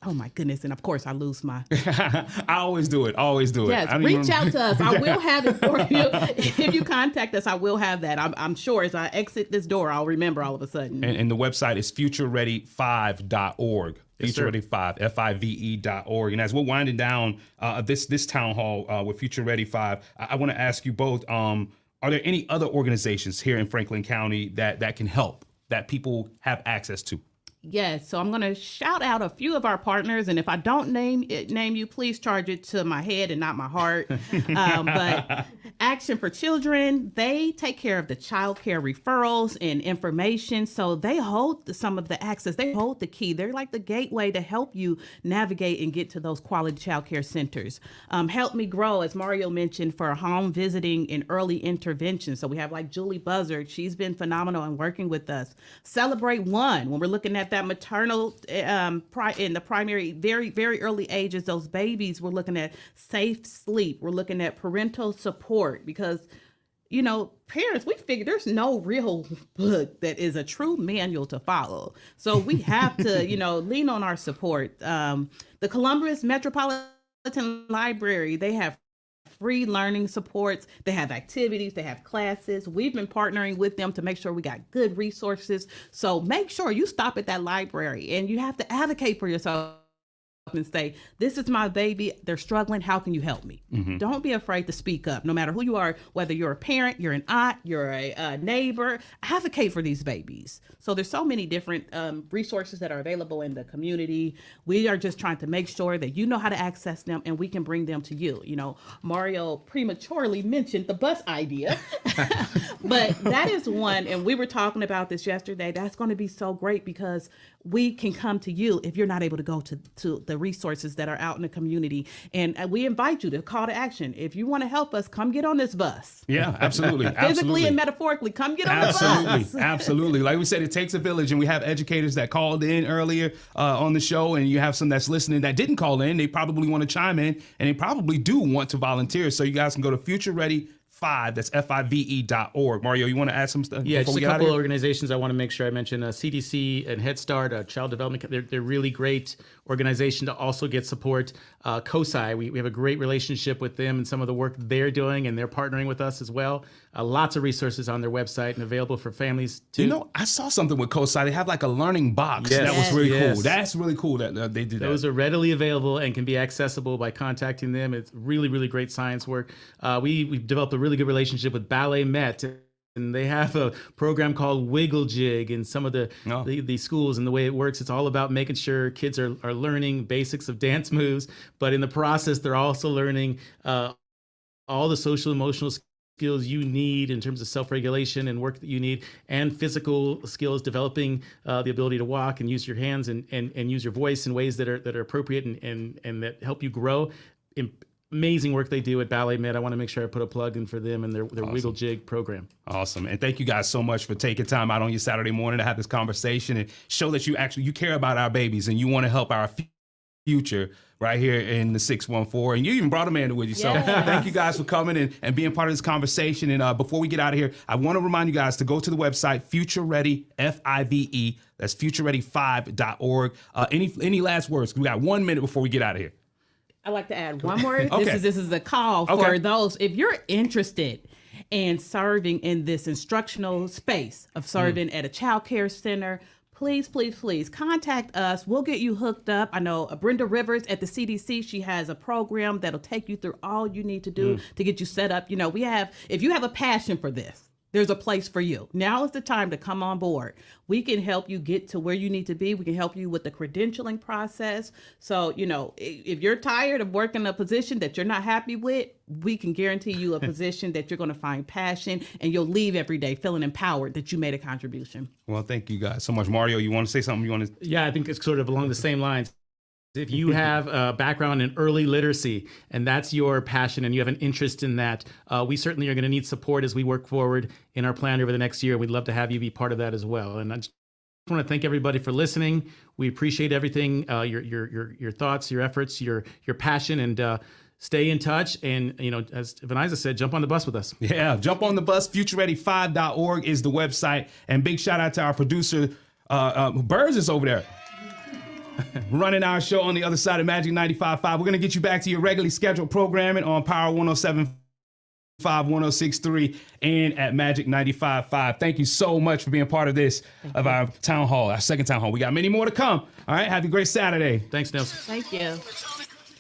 C: Oh my goodness. And of course I lose my.
B: I always do it.
C: Yes, reach out to us. I will have it for you. If you contact us, I will have that. I'm sure as I exit this door, I'll remember all of a sudden.
B: And the website is futureready5.org.
D: Yes,
B: FutureReady5, FIVE.org. And as we're winding down this town hall with Future Ready 5, I want to ask you both, are there any other organizations here in Franklin County that can help, that people have access to?
C: Yes, so I'm going to shout out a few of our partners, and if I don't name you, please charge it to my head and not my heart. But Action for Children, they take care of the child care referrals and information, so they hold some of the access. They hold the key. They're like the gateway to help you navigate and get to those quality child care centers. Help Me Grow, as Mario mentioned, for home visiting and early intervention. So we have like Julie Buzzard. She's been phenomenal in working with us. Celebrate One, when we're looking at that maternal in the primary, very, very early ages, those babies, we're looking at safe sleep. We're looking at parental support, because, you know, parents, we figure there's no real book that is a true manual to follow. So we have to, lean on our support. The Columbus Metropolitan Library, they have free learning supports. They have activities, they have classes. We've been partnering with them to make sure we got good resources. So make sure you stop at that library, and you have to advocate for yourself and say, this is my baby, they're struggling, how can you help me? Don't be afraid to speak up, no matter who you are, whether you're a parent, you're an aunt, you're a neighbor, advocate for these babies. So there's so many different resources that are available in the community. We are just trying to make sure that you know how to access them and we can bring them to you. Mario prematurely mentioned the bus idea, but that is one, and we were talking about this yesterday, that's going to be so great because we can come to you if you're not able to go to the resources that are out in the community. And we invite you to call to action. If you want to help us, come get on this bus.
B: Yeah, absolutely.
C: Physically and metaphorically, come get on the bus.
B: Absolutely. Like we said, it takes a village, and we have educators that called in earlier on the show, and you have some that's listening that didn't call in. They probably want to chime in, and they probably do want to volunteer. So you guys can go to Future Ready 5, that's FIVE.org. Mario, you want to add some stuff?
D: Yeah, just a couple of organizations I want to make sure I mention. CDC and Head Start, Child Development, they're really great organization to also get support. COSI, we have a great relationship with them and some of the work they're doing, and they're partnering with us as well. Lots of resources on their website and available for families too.
B: I saw something with COSI. They have like a learning box. That was really cool. That's really cool that they did that.
D: Those are readily available and can be accessible by contacting them. It's really, really great science work. We've developed a really good relationship with Ballet Met, and they have a program called Wiggle Jig in some of the schools. And the way it works, it's all about making sure kids are learning basics of dance moves, but in the process, they're also learning all the social emotional skills you need in terms of self-regulation and work that you need, and physical skills, developing the ability to walk and use your hands and use your voice in ways that are appropriate and that help you grow. amazing work they do at Ballet Med. I want to make sure I put a plug in for them and their Wiggle Jig program.
B: Awesome. And thank you guys so much for taking time out on your Saturday morning to have this conversation and show that you care about our babies and you want to help our future right here in the 614. And you even brought Amanda with you. So thank you guys for coming and being part of this conversation. And before we get out of here, I want to remind you guys to go to the website, Future Ready, FIVE. That's futureready5.org. Any last words? We got 1 minute before we get out of here.
C: I'd like to add one more.
B: Okay.
C: This is a call for those. If you're interested in serving in this instructional space of serving at a child care center, please contact us. We'll get you hooked up. I know Brenda Rivers at the CDC, she has a program that'll take you through all you need to do to get you set up. If you have a passion for this, there's a place for you. Now is the time to come on board. We can help you get to where you need to be. We can help you with the credentialing process. So, if you're tired of working a position that you're not happy with, we can guarantee you a position that you're going to find passion and you'll leave every day feeling empowered that you made a contribution.
B: Well, thank you guys so much. Mario, you want to say something?
D: Yeah, I think it's sort of along the same lines. If you have a background in early literacy and that's your passion and you have an interest in that, we certainly are going to need support as we work forward in our plan over the next year. We'd love to have you be part of that as well. And I just want to thank everybody for listening. We appreciate everything, your thoughts, your efforts, your passion, and stay in touch. And, as Vanisa said, jump on the bus with us.
B: Yeah, jump on the bus. FutureReady5.org is the website. And big shout out to our producer, Burrs is over there. Running our show on the other side of Magic 95.5. We're going to get you back to your regularly scheduled programming on Power 107.5, 106.3, and at Magic 95.5. Thank you so much for being part of this, our town hall, our second town hall. We got many more to come. All right, have a great Saturday.
D: Thanks, Nailz.
C: Thank you.